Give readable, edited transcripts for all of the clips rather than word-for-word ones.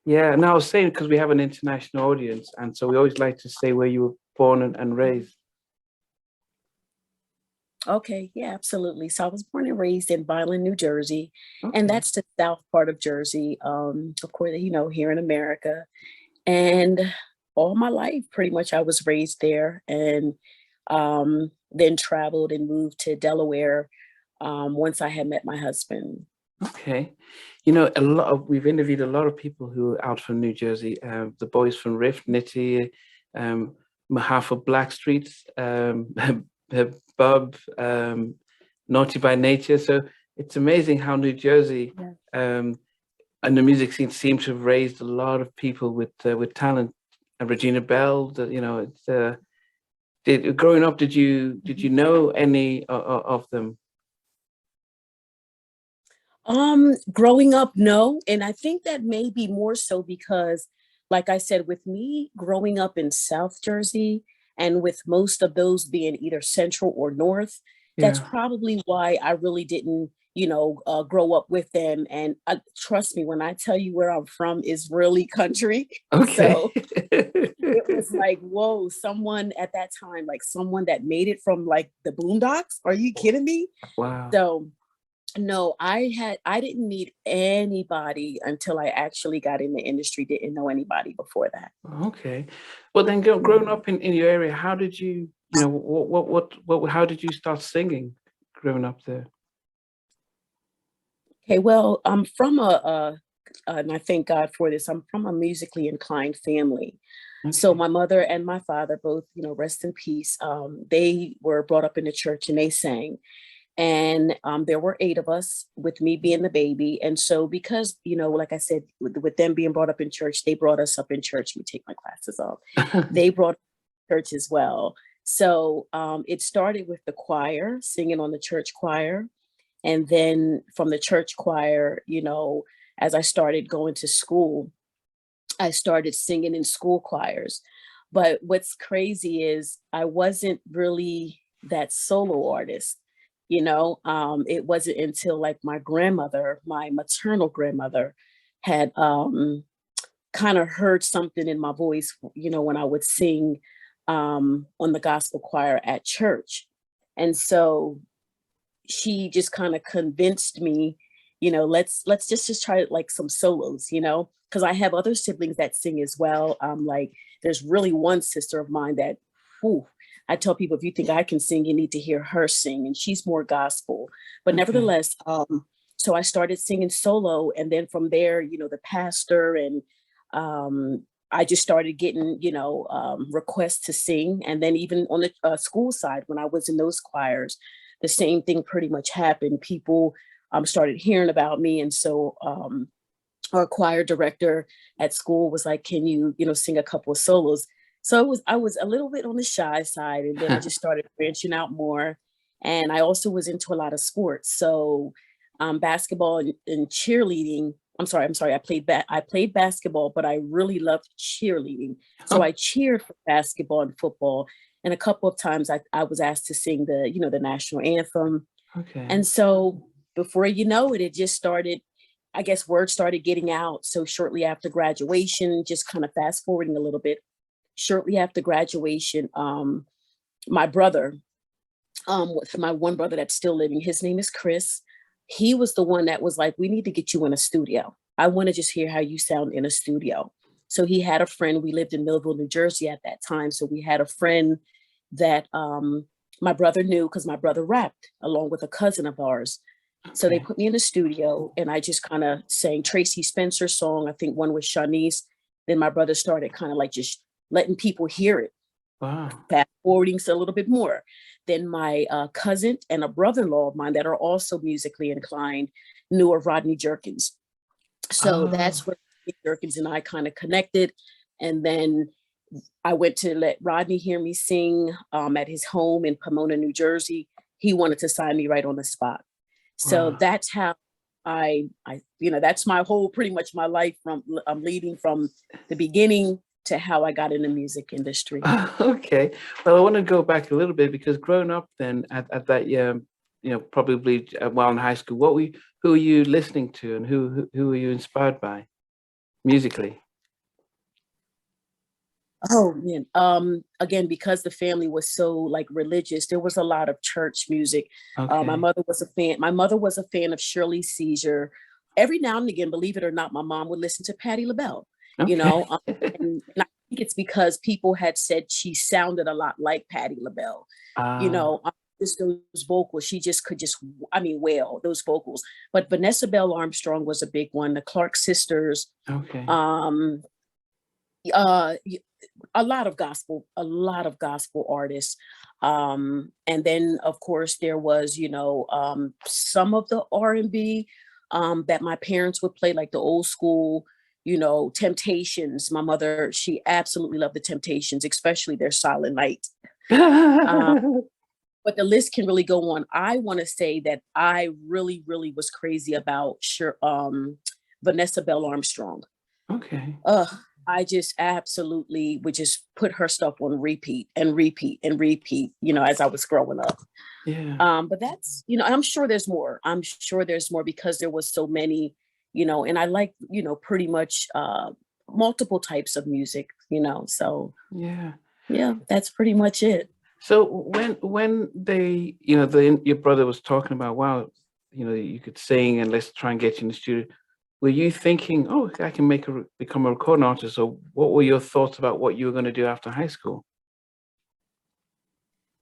Yeah, and I was saying because we have an international audience, and so we always like to say where you were born and raised. Okay, yeah, absolutely. So I was born and raised in Vineland, New Jersey, and Okay. that's the south part of Jersey, of course, here in America. And all my life, pretty much, I was raised there, and then traveled and moved to Delaware once I had met my husband. Okay. We've interviewed a lot of people who are out from New Jersey, the boys from Riff, Nitty, um, Mahafa Blackstreet, Bob, Naughty by Nature. So it's amazing how New Jersey Yeah. and the music scene seem to have raised a lot of people with talent. And Regina Bell, it's growing up, did you know any of them? Growing up, no. And I think that may be more so because, like I said, with me growing up in South Jersey and with most of those being either central or north, that's Yeah. probably why I really didn't, grow up with them. And trust me, when I tell you where I'm from is really country. Okay. So it was like, whoa, someone at that time, like someone that made it from like the boondocks. Are you kidding me? Wow. So no, I didn't meet anybody until I actually got in the industry, didn't know anybody before that. Okay. Well, then, growing up in your area, how did how did you start singing growing up there? Okay, well, I'm from and I thank God for this, I'm from a musically inclined family. So Okay. my mother and my father both, rest in peace. They were brought up in the church and they sang. And there were eight of us, with me being the baby. And so because, like I said, with them being brought up in church, they brought us up in church. Let me take my glasses off. They brought us to church as well. So it started with the choir, singing on the church choir. And then from the church choir, as I started going to school, I started singing in school choirs. But what's crazy is I wasn't really that solo artist. It wasn't until like my grandmother, my maternal grandmother, had kind of heard something in my voice, when I would sing on the gospel choir at church. And so she just kind of convinced me, let's just try like some solos, because I have other siblings that sing as well. Like there's really one sister of mine that, whew, I tell people, if you think I can sing, you need to hear her sing, and she's more gospel. But Okay. nevertheless, so I started singing solo, and then from there, the pastor and I just started getting, requests to sing, and then even on the school side, when I was in those choirs, the same thing pretty much happened. People started hearing about me, and so our choir director at school was like, "Can you, sing a couple of solos?" So I was a little bit on the shy side, and then I just started branching out more. And I also was into a lot of sports, so basketball and cheerleading. I'm sorry. I played basketball, but I really loved cheerleading. So Oh, I cheered for basketball and football, and a couple of times I was asked to sing the national anthem. okay. And so before you know it, it just started. I guess word started getting out. So shortly after graduation, just kind of fast forwarding a little bit, shortly after graduation, my brother, with my one brother that's still living, his name is Chris. He was the one that was like, we need to get you in a studio. I want to just hear how you sound in a studio. So he had a friend. We lived in Millville, New Jersey at that time. So we had a friend that my brother knew, because my brother rapped along with a cousin of ours. So they Okay. put me in the studio and I just kind of sang Tracy Spencer's song. I think one was Shanice. Then my brother started kind of like just letting people hear it, Wow. fast forwarding so a little bit more. Then my cousin and a brother-in-law of mine that are also musically inclined knew of Rodney Jerkins. So Oh, that's where Jerkins and I kind of connected. And then I went to let Rodney hear me sing at his home in Pomona, New Jersey. He wanted to sign me right on the spot. So wow. that's how that's my whole, pretty much my life, from I'm leading from the beginning to how I got in the music industry. Okay. Well, I want to go back a little bit because growing up then at that probably while in high school, who were you listening to, and who were you inspired by musically? Oh man. Again, because the family was so like religious, there was a lot of church music. Okay. My mother was a fan. My mother was a fan of Shirley Caesar. Every now and again, believe it or not, my mom would listen to Patti LaBelle. Okay. You know, and I think it's because people had said she sounded a lot like Patti LaBelle. You know, just those vocals, she just could just, I mean, wail those vocals. But Vanessa Bell Armstrong was a big one. The Clark sisters. Okay. A lot of gospel artists. And then of course there was, you know, some of the R&B that my parents would play, like the old school, you know, Temptations. My mother, she absolutely loved the Temptations, especially their Silent Night. But the list can really go on. I want to say that I really, really was crazy about Vanessa Bell Armstrong. Okay. I just absolutely would just put her stuff on repeat and repeat and repeat, you know, as I was growing up. Yeah. But that's, you know, I'm sure there's more. I'm sure there's more because there was so many, you know, and I like, you know, pretty much multiple types of music, you know, so yeah, that's pretty much it. So when they, you know, your brother was talking about, wow, you know, you could sing and let's try and get you in the studio. Were you thinking, oh, I can become a recording artist? Or what were your thoughts about what you were going to do after high school?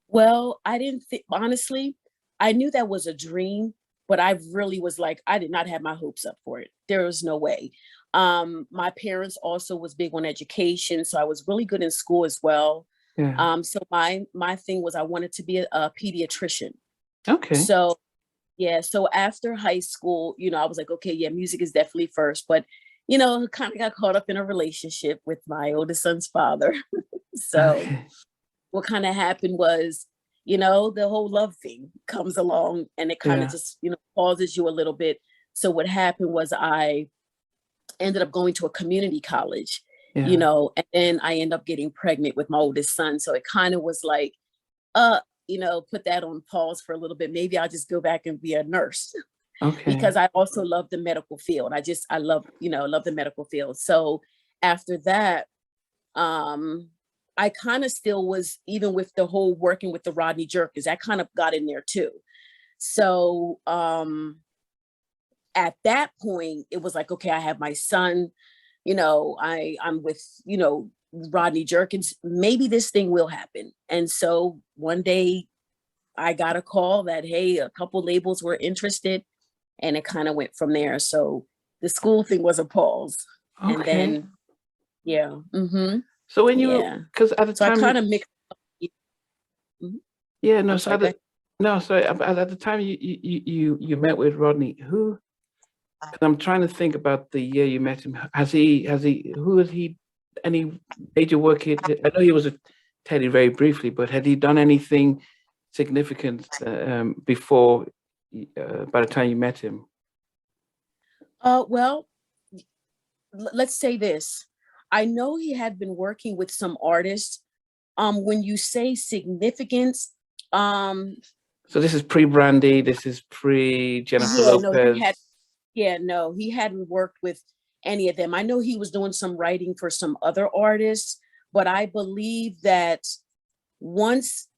Well, I didn't think, honestly, I knew that was a dream, but I really was like, I did not have my hopes up for it. There was no way. My parents also was big on education, so I was really good in school as well. Yeah. So my thing was I wanted to be a pediatrician. Okay. So yeah, so after high school, you know, I was like, okay, yeah, music is definitely first, but you know, kind of got caught up in a relationship with my oldest son's father. So Okay. what kind of happened was, you know, the whole love thing comes along and it kind of Yeah. just, you know, pauses you a little bit. So what happened was I ended up going to a community college, you Yeah. know, and then I ended up getting pregnant with my oldest son. So it kind of was like, you know, put that on pause for a little bit. Maybe I'll just go back and be a nurse Okay. because I also love the medical field. I love, you know, love the medical field. So after that, I kind of still was, even with the whole working with the Rodney Jerkins, I kind of got in there too. So at that point, it was like, okay, I have my son, you know, I'm with, you know, Rodney Jerkins, maybe this thing will happen. And so one day I got a call that, hey, a couple labels were interested, and it kind of went from there. So the school thing was a pause. And Okay. then, yeah. Mm-hmm. So when you, Yeah. because at the So I time, kind of mixed up. Mhm. yeah, no, I'm so sorry, go ahead. no, sorry, at the time you met with Rodney, who? 'Cause I'm trying to think about the year you met him. Who has he, any major work he did? I know he was a Teddy very briefly, but had he done anything significant before, by the time you met him? Well, let's say this. I know he had been working with some artists. When you say significance, So this is pre-Brandy, this is pre-Jennifer yeah, no, Lopez. he hadn't worked with any of them. I know he was doing some writing for some other artists, but I believe that once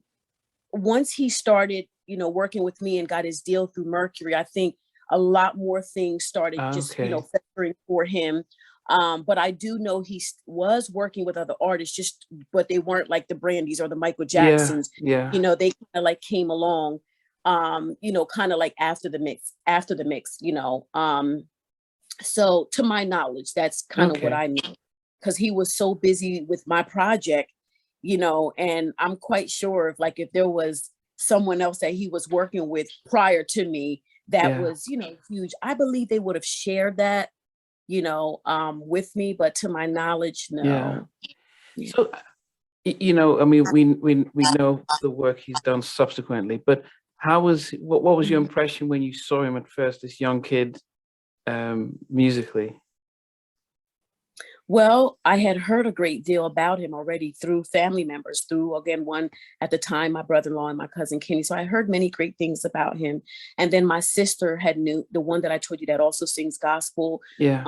he started, you know, working with me and got his deal through Mercury, I think a lot more things started just, you know, Okay. filtering for him. But I do know he was working with other artists, but they weren't like the Brandys or the Michael Yeah, Jacksons. yeah, You know, they kind of like came along, you know, kind of like after the mix, you know. So to my knowledge, that's kind of what okay. I knew, because he was so busy with my project, you know, and I'm quite sure if there was someone else that he was working with prior to me that Yeah, was, you know, huge, I believe they would have shared that, you know, with me, but to my knowledge, yeah. no. Yeah. So, you know, I mean, we know the work he's done subsequently, but what was your Mhm. impression when you saw him at first, this young kid, musically? Well, I had heard a great deal about him already through family members, through, again, one at the time, my brother-in-law and my cousin Kenny. So I heard many great things about him. And then my sister had knew, the one that I told you that also sings gospel. Yeah.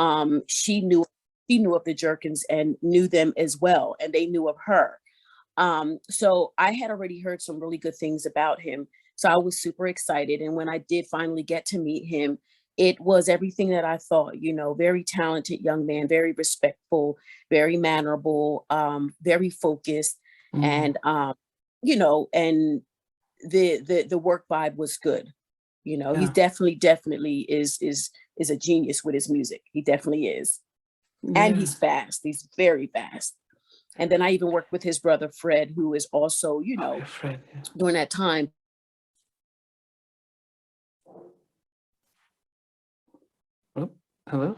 She knew she knew of the Jerkins and knew them as well, and they knew of her. So I had already heard some really good things about him. So I was super excited. And when I did finally get to meet him, it was everything that I thought, you know, very talented young man, very respectful, very mannerable, very focused. And, you know, and the work vibe was good. You know, he's definitely is a genius with his music. He definitely is. And he's fast. He's very fast. And then I even worked with his brother, Fred, who is also, you know, Fred, during that time. Oh, hello?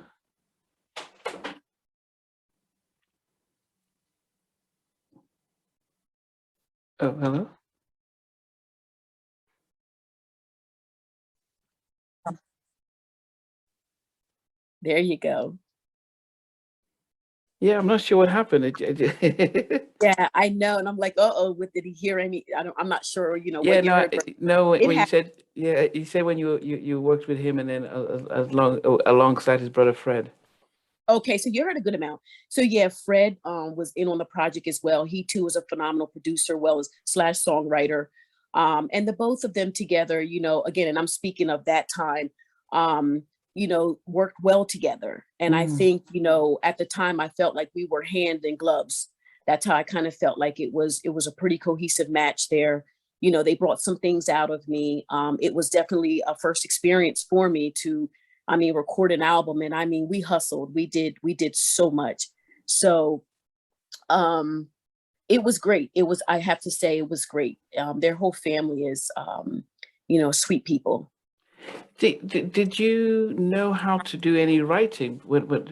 Oh, hello? There you go. Yeah, I'm not sure what happened. Yeah, I know. And I'm like, uh-oh, what did he hear any? I'm not sure, you know, Yeah, what you heard, but no. it When you happened. said, yeah, you said when you worked with him, and then alongside his brother Fred. Okay, so you heard a good amount. So yeah, Fred was in on the project as well. He too was a phenomenal producer, well as slash songwriter. And the both of them together, you know, again, and I'm speaking of that time, you know, worked well together. And I think, you know, at the time I felt like we were hand in gloves. That's how I kind of felt like it was a pretty cohesive match there. You know, they brought some things out of me. It was definitely a first experience for me to, I mean, record an album. And I mean, we hustled, we did so much. So it was great. It was, I have to say, it was great. Their whole family is, you know, sweet people. Did you know how to do any writing?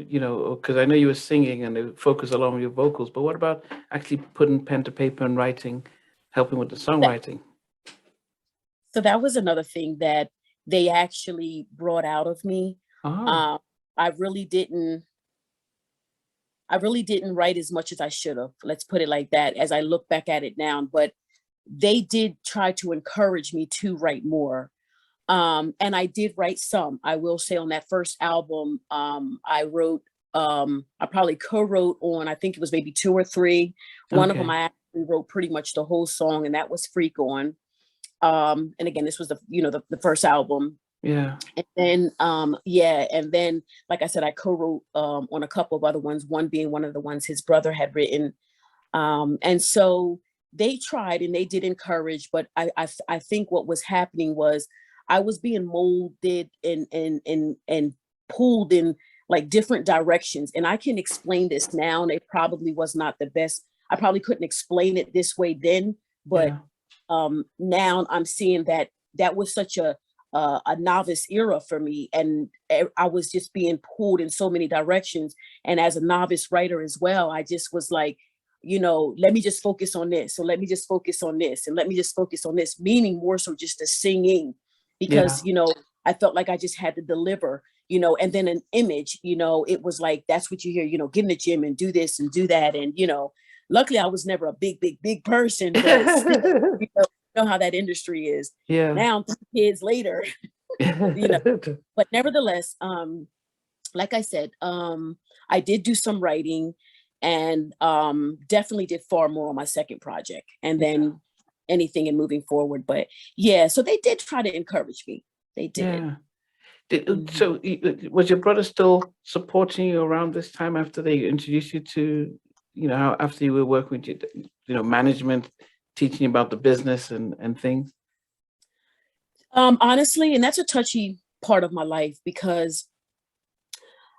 You know, because I know you were singing and it focused along with your vocals, but what about actually putting pen to paper and writing, helping with the songwriting? So that was another thing that they actually brought out of me. Oh, Um, I really didn't, I really didn't write as much as I should have. Let's put it like that as I look back at it now. But they did try to encourage me to write more. And I did write some. I will say on that first album, I wrote, I probably co-wrote on, I think it was maybe two or three. One of them okay. I actually wrote pretty much the whole song, and that was Freak On. And again, this was the, you know, the first album. Yeah. And then, yeah, and then, like I said, I co-wrote on a couple of other ones, one being one of the ones his brother had written. And so they tried and they did encourage, but I think what was happening was I was being molded and pulled in like different directions. And I can explain this now, and it probably was not the best. I probably couldn't explain it this way then, but Yeah. now I'm seeing that that was such a novice era for me, and I was just being pulled in so many directions. And as a novice writer as well, I just was like, you know, let me just focus on this. So let me just focus on this, and let me just focus on this, meaning more so just the singing, Yeah. because, you know, I felt like I just had to deliver, you know, and then an image, you know, it was like, that's what you hear, you know, get in the gym and do this and do that. And, you know, luckily I was never a big person, but still, you know how that industry is. Yeah. Now, 3 kids later, you know, but nevertheless, like I said, I did do some writing, and definitely did far more on my second project, and then anything and moving forward. But yeah, so they did try to encourage me. They did. Yeah. Mhm. So was your brother still supporting you around this time after they introduced you to, you know, after you were working with you know, management, teaching you about the business and things? Honestly, and that's a touchy part of my life, because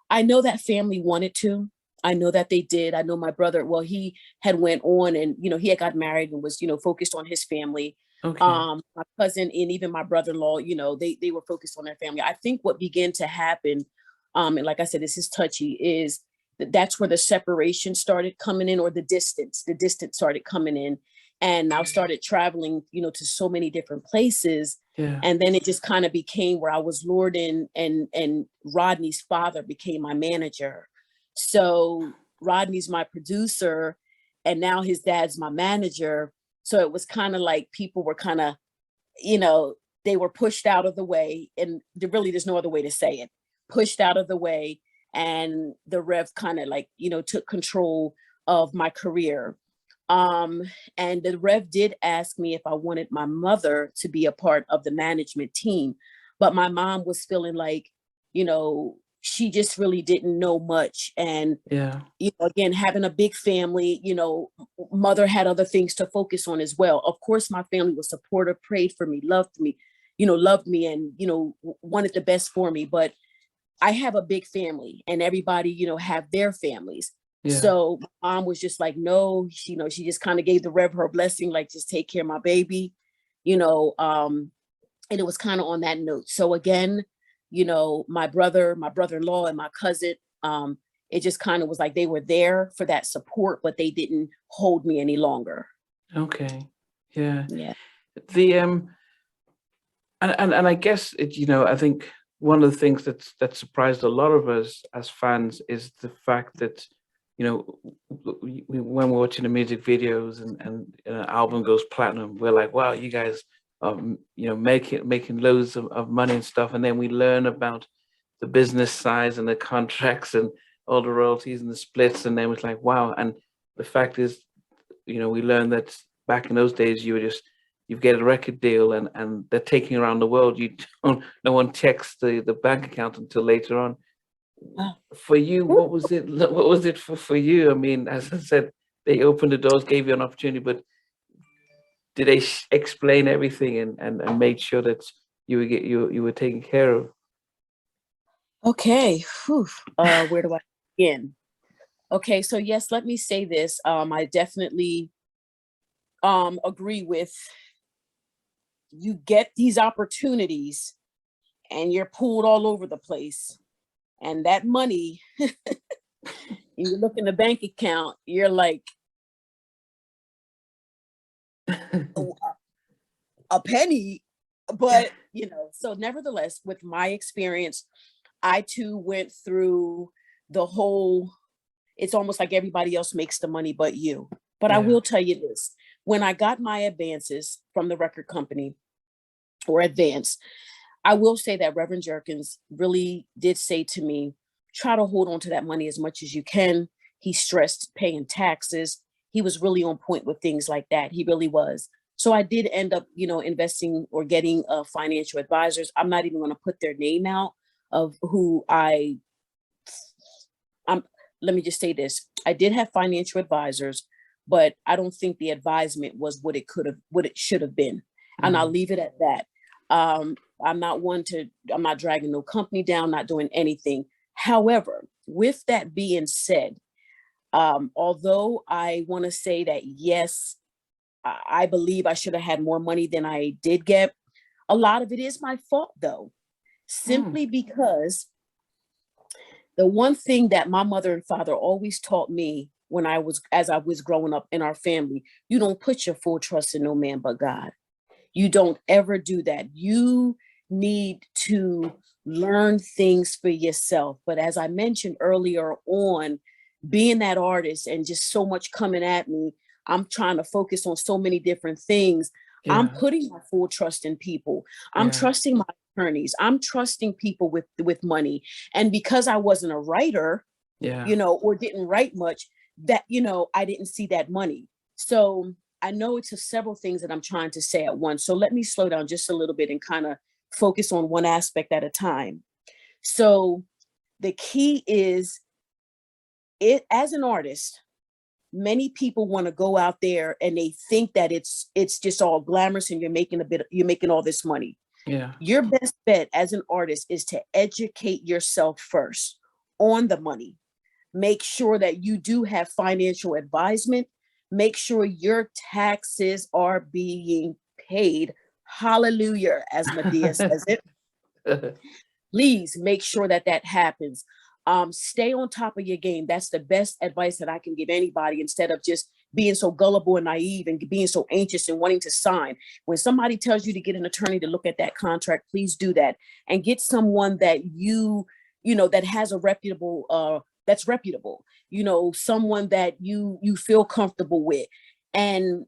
I know that family wanted to. I know that they did. I know my brother, well, he had went on and, you know, he had got married and was, you know, focused on his family. Okay. My cousin and even my brother-in-law, you know, they were focused on their family. I think what began to happen, and like I said, this is touchy, is that that's where the separation started coming in, or the distance started coming in. And I started traveling, you know, to so many different places, Yeah. and then it just kind of became where I was lured in, and Rodney's father became my manager. So Rodney's my producer, and now his dad's my manager. So it was kind of like people were kind of, you know, they were pushed out of the way, and really there's no other way to say it. Pushed out of the way, and the Rev kind of like, took control of my career. And the Rev did ask me if I wanted my mother to be a part of the management team, but my mom was feeling like, she just really didn't know much. And, Yeah. Again, having a big family, mother had other things to focus on as well. Of course, my family was supportive, prayed for me, loved me, and, wanted the best for me. But I have a big family, and everybody, have their families. Yeah. So my mom was just like, no, she just kind of gave the Rev her blessing, like, just take care of my baby, and it was kind of on that note. So again, my brother-in-law and my cousin, it just kind of was like they were there for that support, but they didn't hold me any longer. Okay. Yeah. Yeah. The and I guess I think one of the things that surprised a lot of us as fans is the fact that when we're watching the music videos and an album goes platinum, we're like, wow, you guys are making loads of money and stuff, and then we learn about the business size and the contracts and all the royalties and the splits, and then it's like, wow. And the fact is, we learned that back in those days, you get a record deal and they're taking around the world. No one checks the bank account until later on. For you, what was it for you? I mean, as I said, they opened the doors, gave you an opportunity, but did they explain everything and made sure that you were taken care of? Okay. Where do I begin? Okay, so yes, let me say this. I definitely agree with, you get these opportunities and you're pulled all over the place. And that money, you look in the bank account, you're like, a penny. But, so nevertheless, with my experience, I too went through the whole, it's almost like everybody else makes the money but you. But I will tell you this, when I got my advances from the record company, or advance, I will say that Reverend Jerkins really did say to me, try to hold on to that money as much as you can. He stressed paying taxes. He was really on point with things like that. He really was. So I did end up, investing or getting financial advisors. I'm not even going to put their name out of who I'm. Let me just say this. I did have financial advisors, but I don't think the advisement was what it should have been. And I'll leave it at that. I'm not dragging no company down, not doing anything. However, with that being said, although I want to say that, yes, I believe I should have had more money than I did get, a lot of it is my fault though, simply because the one thing that my mother and father always taught me as I was growing up in our family, you don't put your full trust in no man but God. You don't ever do that. You need to learn things for yourself. But as I mentioned earlier on, being that artist and just so much coming at me, I'm trying to focus on so many different things. Yeah. I'm putting my full trust in people. I'm trusting my attorneys. I'm trusting people with money. And because I wasn't a writer, or didn't write much, that, I didn't see that money. So I know it's several things that I'm trying to say at once. So let me slow down just a little bit and kind of focus on one aspect at a time. So the key is, as an artist, many people want to go out there and they think that it's just all glamorous and you're making all this money. Yeah. Your best bet as an artist is to educate yourself first on the money. Make sure that you do have financial advisement. Make sure your taxes are being paid. Hallelujah, as Medea says it. Please make sure that happens. Stay on top of your game. That's the best advice that I can give anybody, instead of just being so gullible and naive and being so anxious and wanting to sign. When somebody tells you to get an attorney to look at that contract, please do that, and get someone that that has a reputable, that's reputable, someone that you feel comfortable with, and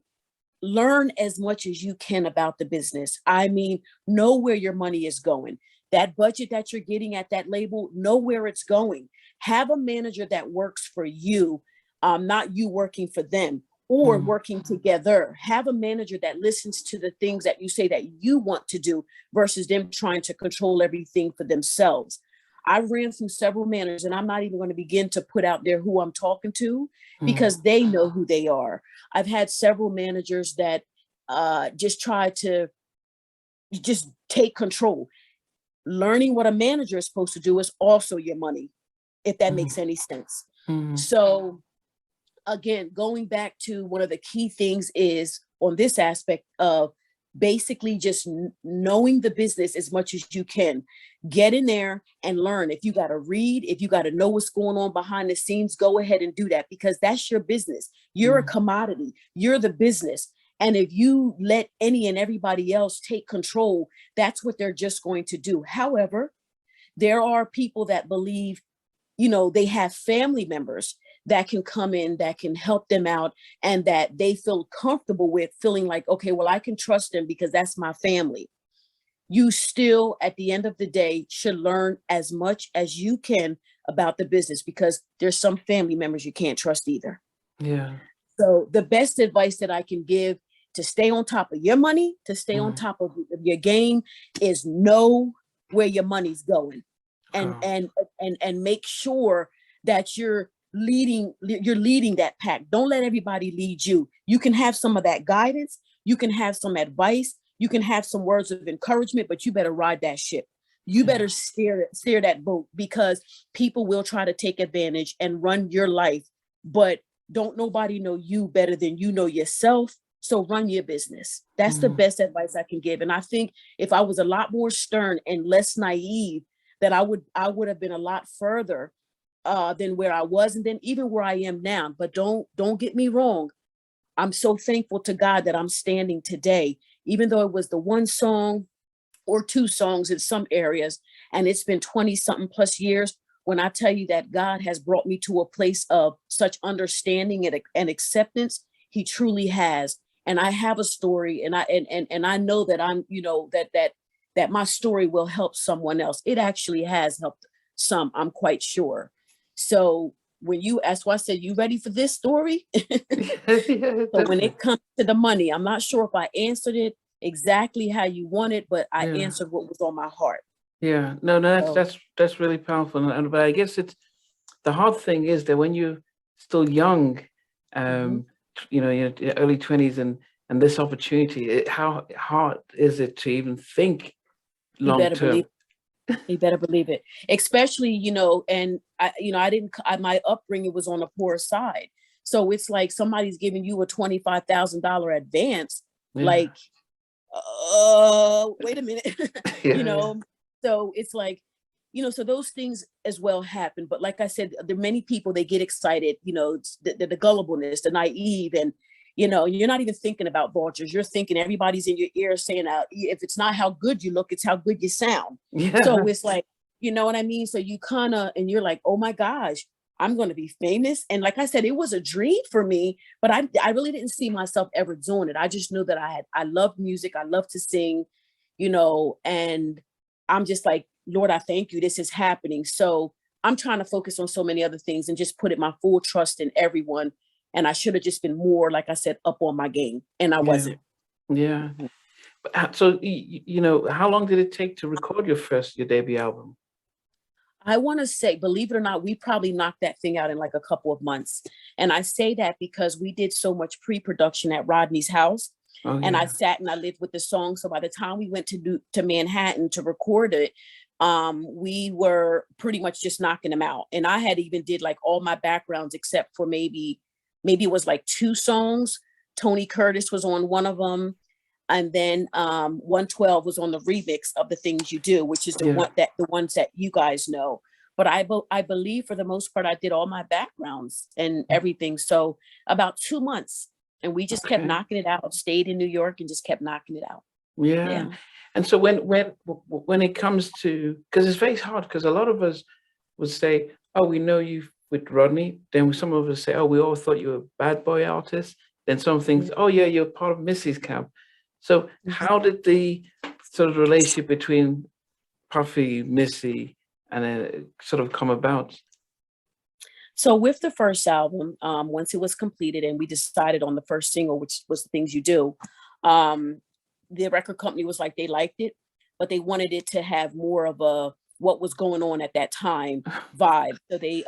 learn as much as you can about the business. I mean, know where your money is going. That budget that you're getting at that label, know where it's going. Have a manager that works for you, not you working for them or working together. Have a manager that listens to the things that you say that you want to do versus them trying to control everything for themselves. I ran through several managers, and I'm not even going to begin to put out there who I'm talking to because they know who they are. I've had several managers that just try to just take control. Learning what a manager is supposed to do is also your money, if that makes any sense. So again, going back to one of the key things is on this aspect of basically just knowing the business as much as you can. Get in there and learn. If you got to read, if you got to know what's going on behind the scenes, go ahead and do that because that's your business. You're a commodity. You're the business. And if you let any and everybody else take control, that's what they're just going to do. However, there are people that believe, you know, they have family members that can come in, that can help them out, and that they feel comfortable with feeling like, okay, well, I can trust them because that's my family. You still, at the end of the day, should learn as much as you can about the business because there's some family members you can't trust either. Yeah. So the best advice that I can give to stay on top of your money, to stay on top of your game is know where your money's going and make sure that you're leading that pack. Don't let everybody lead you. You can have some of that guidance. You can have some advice. You can have some words of encouragement, but you better ride that ship. You better steer that boat because people will try to take advantage and run your life, but don't nobody know you better than you know yourself. So run your business. That's the best advice I can give. And I think if I was a lot more stern and less naive, that I would have been a lot further than where I was, and then even where I am now. But don't get me wrong. I'm so thankful to God that I'm standing today, even though it was the one song or two songs in some areas, and it's been 20 something plus years. When I tell you that God has brought me to a place of such understanding and acceptance, he truly has. And I have a story, and I know that I'm, you know, that my story will help someone else. It actually has helped some, I'm quite sure. So when you ask, why I said, you ready for this story? So when it comes to the money, I'm not sure if I answered it exactly how you want it, but I answered what was on my heart. Yeah, no, that's really powerful. But I guess it's the hard thing is that when you're still young, you know, your early 20s and this opportunity, how hard is it to even think long term? You better believe it. Especially, you know, and my upbringing was on the poor side. So it's like somebody's giving you a $25,000 advance. Yeah. Like, wait a minute, you know? So it's like, you know, so those things as well happen. But like I said, there are many people, they get excited, you know, the gullibleness, the naive, and, you know, you're not even thinking about vultures. You're thinking everybody's in your ear saying, if it's not how good you look, it's how good you sound. Yeah. So it's like, you know what I mean? So you kind of, and you're like, oh my gosh, I'm going to be famous. And like I said, it was a dream for me, but I really didn't see myself ever doing it. I just knew that I loved music. I love to sing, you know, and I'm just like, Lord, I thank you. This is happening. So I'm trying to focus on so many other things and just put my full trust in everyone. And I should have just been more, like I said, up on my game. And I wasn't. Yeah. So, you know, how long did it take to record your debut album? I want to say, believe it or not, we probably knocked that thing out in like a couple of months. And I say that because we did so much pre-production at Rodney's house. And I sat and I lived with the song. So by the time we went to Manhattan to record it, we were pretty much just knocking them out. And I had even did like all my backgrounds except for maybe it was like 2 songs. Tony Curtis was on one of them. And then 112 was on the remix of The Things You Do, which is the ones that you guys know. But I believe for the most part, I did all my backgrounds and everything. So about 2 months. And we just kept knocking it out, stayed in New York and just kept knocking it out. Yeah. And so when it comes to, because it's very hard, because a lot of us would say, oh, we know you with Rodney. Then some of us say, oh, we all thought you were a bad boy artist. Then some things, oh yeah, you're part of Missy's camp. So how did the sort of relationship between Puffy, Missy, and it sort of come about? So with the first album, once it was completed and we decided on the first single, which was The Things You Do, the record company was like, they liked it, but they wanted it to have more of a what was going on at that time vibe. So they,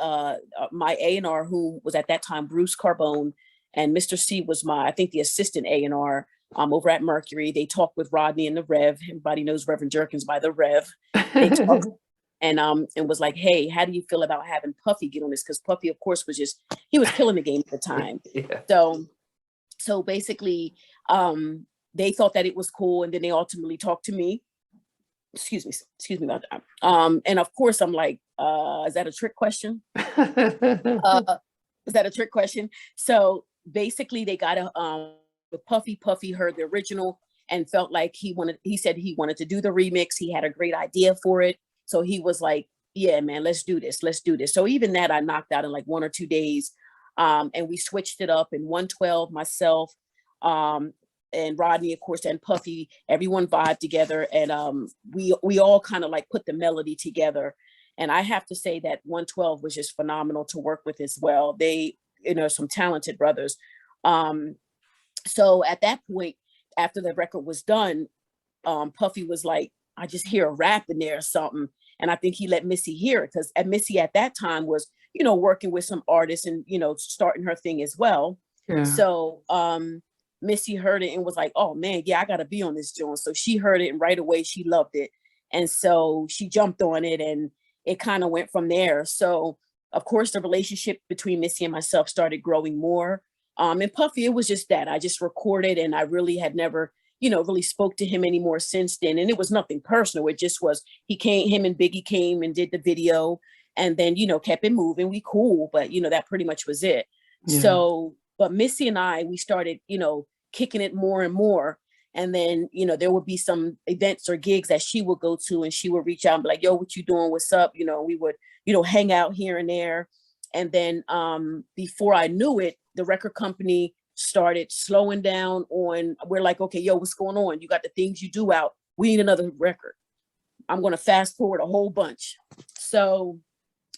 my A&R, who was at that time Bruce Carbone, and Mr. C was I think the assistant A&R over at Mercury. They talked with Rodney and the Rev. Everybody knows Reverend Jerkins by the Rev. They talked and was like, hey, how do you feel about having Puffy get on this? Because Puffy, of course, he was killing the game at the time. Yeah. So basically, they thought that it was cool, and then they ultimately talked to me. Excuse me about that. And of course, I'm like, is that a trick question? Is that a trick question? So basically, they got with Puffy. Puffy heard the original and felt like he said he wanted to do the remix. He had a great idea for it. So he was like, yeah, man, let's do this. Let's do this. So even that I knocked out in like 1 or 2 days. And we switched it up in 112, myself, and Rodney, of course, and Puffy, everyone vibed together. And we all kind of like put the melody together. And I have to say that 112 was just phenomenal to work with as well. They, some talented brothers. So at that point, after the record was done, Puffy was like, I just hear a rap in there or something. And I think he let Missy hear it, because Missy at that time was, working with some artists and, starting her thing as well. Yeah. So Missy heard it and was like, oh man, yeah, I got to be on this joint. So she heard it and right away she loved it. And so she jumped on it and it kind of went from there. So of course the relationship between Missy and myself started growing more. And Puffy, it was just that I just recorded, and I really had never, really spoke to him anymore since then. And it was nothing personal. It just was, him and Biggie came and did the video and then, kept it moving. We cool, but that pretty much was it. Yeah. So, but Missy and I, we started, kicking it more and more. And then, there would be some events or gigs that she would go to and she would reach out and be like, yo, what you doing? What's up? We would, hang out here and there. And then before I knew it, the record company started slowing down on, we're like, okay, yo, what's going on? You got The Things You Do out. We need another record. I'm going to fast forward a whole bunch. So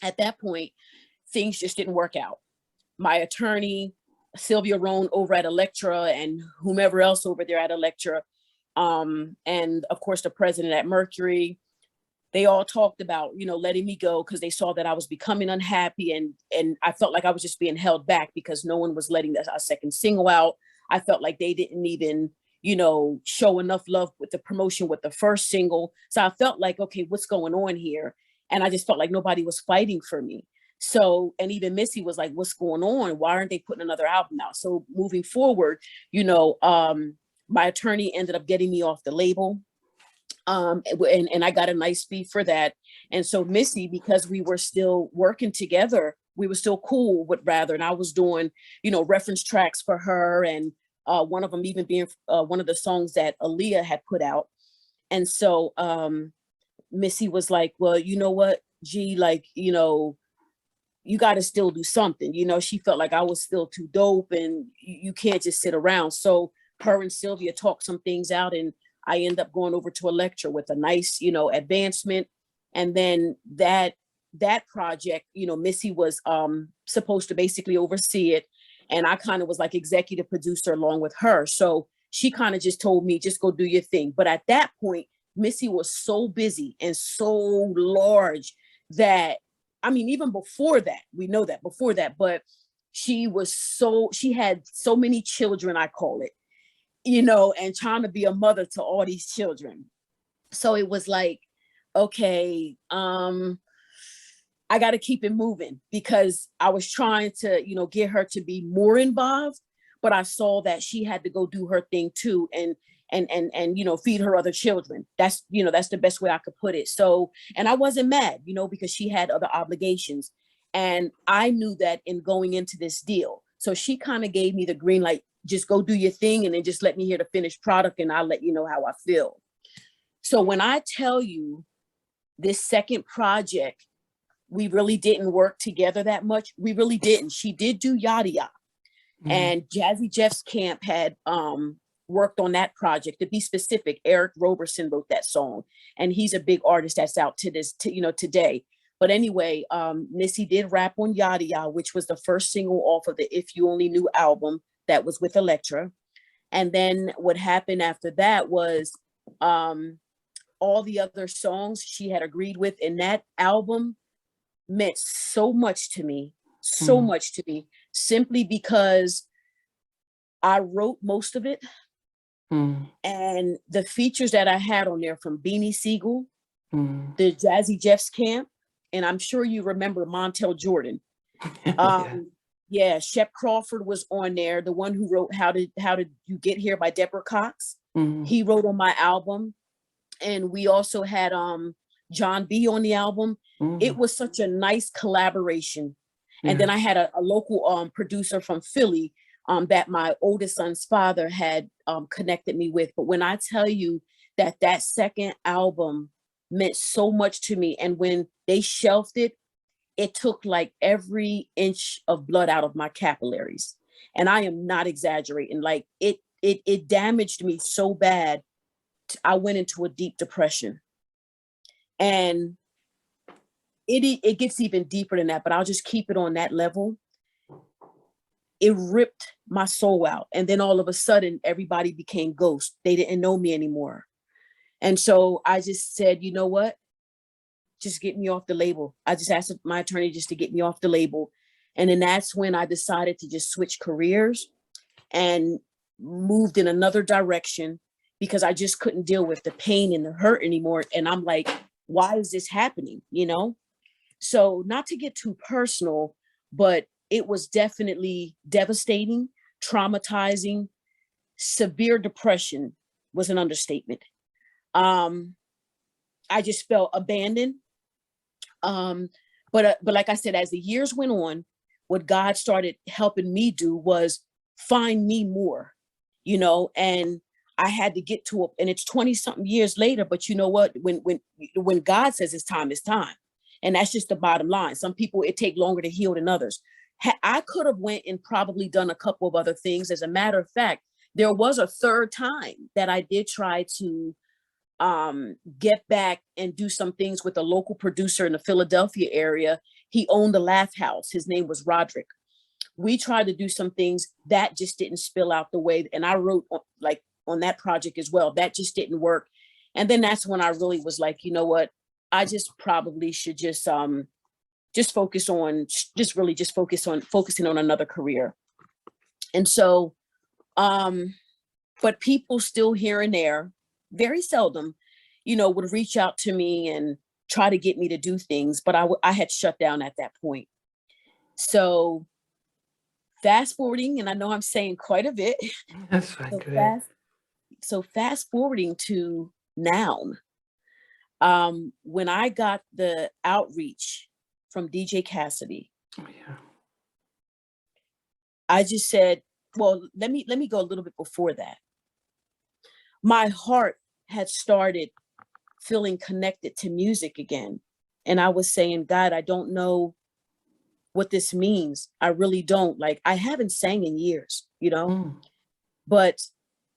at that point, things just didn't work out. My attorney, Sylvia Rohn over at Elektra, and whomever else over there at Elektra, and of course the president at Mercury, they all talked about, letting me go because they saw that I was becoming unhappy, and I felt like I was just being held back because no one was letting a second single out. I felt like they didn't even, show enough love with the promotion with the first single. So I felt like, okay, what's going on here? And I just felt like nobody was fighting for me. So, and even Missy was like, what's going on? Why aren't they putting another album out? So moving forward, my attorney ended up getting me off the label. And I got a nice fee for that. And so Missy, because we were still working together, we were still cool with Rather. And I was doing, reference tracks for her. And one of them even being one of the songs that Aaliyah had put out. And so Missy was like, well, you know what, G, like, you got to still do something. She felt like I was still too dope and you can't just sit around. So her and Sylvia talked some things out, and I end up going over to Elektra with a nice, advancement. And then that project, Missy was supposed to basically oversee it. And I kind of was like executive producer along with her. So she kind of just told me, just go do your thing. But at that point, Missy was so busy and so large that, I mean, even before that, we know that before that, but she had so many children, I call it, and trying to be a mother to all these children. So it was like, okay, I got to keep it moving, because I was trying to, get her to be more involved, but I saw that she had to go do her thing too. And feed her other children. That's the best way I could put it. So, and I wasn't mad, because she had other obligations. And I knew that in going into this deal. So she kind of gave me the green light, just go do your thing and then just let me hear the finished product and I'll let you know how I feel. So when I tell you this second project, we really didn't work together that much. We really didn't. She did do Yada Yada. Mm-hmm. And Jazzy Jeff's camp had worked on that project. To be specific, Eric Roberson wrote that song, and he's a big artist that's out to this, today. But anyway, Missy did rap on Yada Ya, which was the first single off of the If You Only Knew album that was with Elektra. And then what happened after that was all the other songs she had agreed with in that album meant so much to me, simply because I wrote most of it. And the features that I had on there, from Beanie Sigel, the Jazzy Jeffs Camp, and I'm sure you remember Montel Jordan. Yeah, Shep Crawford was on there, the one who wrote How Did You Get Here by Deborah Cox. He wrote on my album. And we also had John B on the album. It was such a nice collaboration. And then I had a local producer from Philly that my oldest son's father had connected me with. But when I tell you that second album meant so much to me, and when they shelved it, it took like every inch of blood out of my capillaries. And I am not exaggerating. Like it damaged me so bad. I went into a deep depression. And it gets even deeper than that, but I'll just keep it on that level. It ripped my soul out. And then all of a sudden, everybody became ghosts. They didn't know me anymore. And so I just said, you know what? Just get me off the label. I just asked my attorney just to get me off the label. And then that's when I decided to just switch careers and moved in another direction, because I just couldn't deal with the pain and the hurt anymore. And I'm like, why is this happening? So not to get too personal, but it was definitely devastating, traumatizing. Severe depression was an understatement. I just felt abandoned. But like I said, as the years went on, what God started helping me do was find me more, and I had to get to and it's 20 something years later, but you know what, when God says it's time, it's time. And that's just the bottom line. Some people, it take longer to heal than others. I could have went and probably done a couple of other things. As a matter of fact, there was a third time that I did try to get back and do some things with a local producer in the Philadelphia area. He owned the Laugh House. His name was Roderick. We tried to do some things that just didn't spill out the way. And I wrote on that project as well. That just didn't work. And then that's when I really was like, you know what? I just probably should just focusing on another career. And so, but people still here and there, very seldom, would reach out to me and try to get me to do things, but I had shut down at that point. So fast forwarding, and I know I'm saying quite a bit. That's fine. So fast forwarding to now, when I got the outreach from DJ Cassidy, I just said, well, let me go a little bit before that. My heart had started feeling connected to music again. And I was saying, God, I don't know what this means. I really don't. Like, I haven't sang in years, but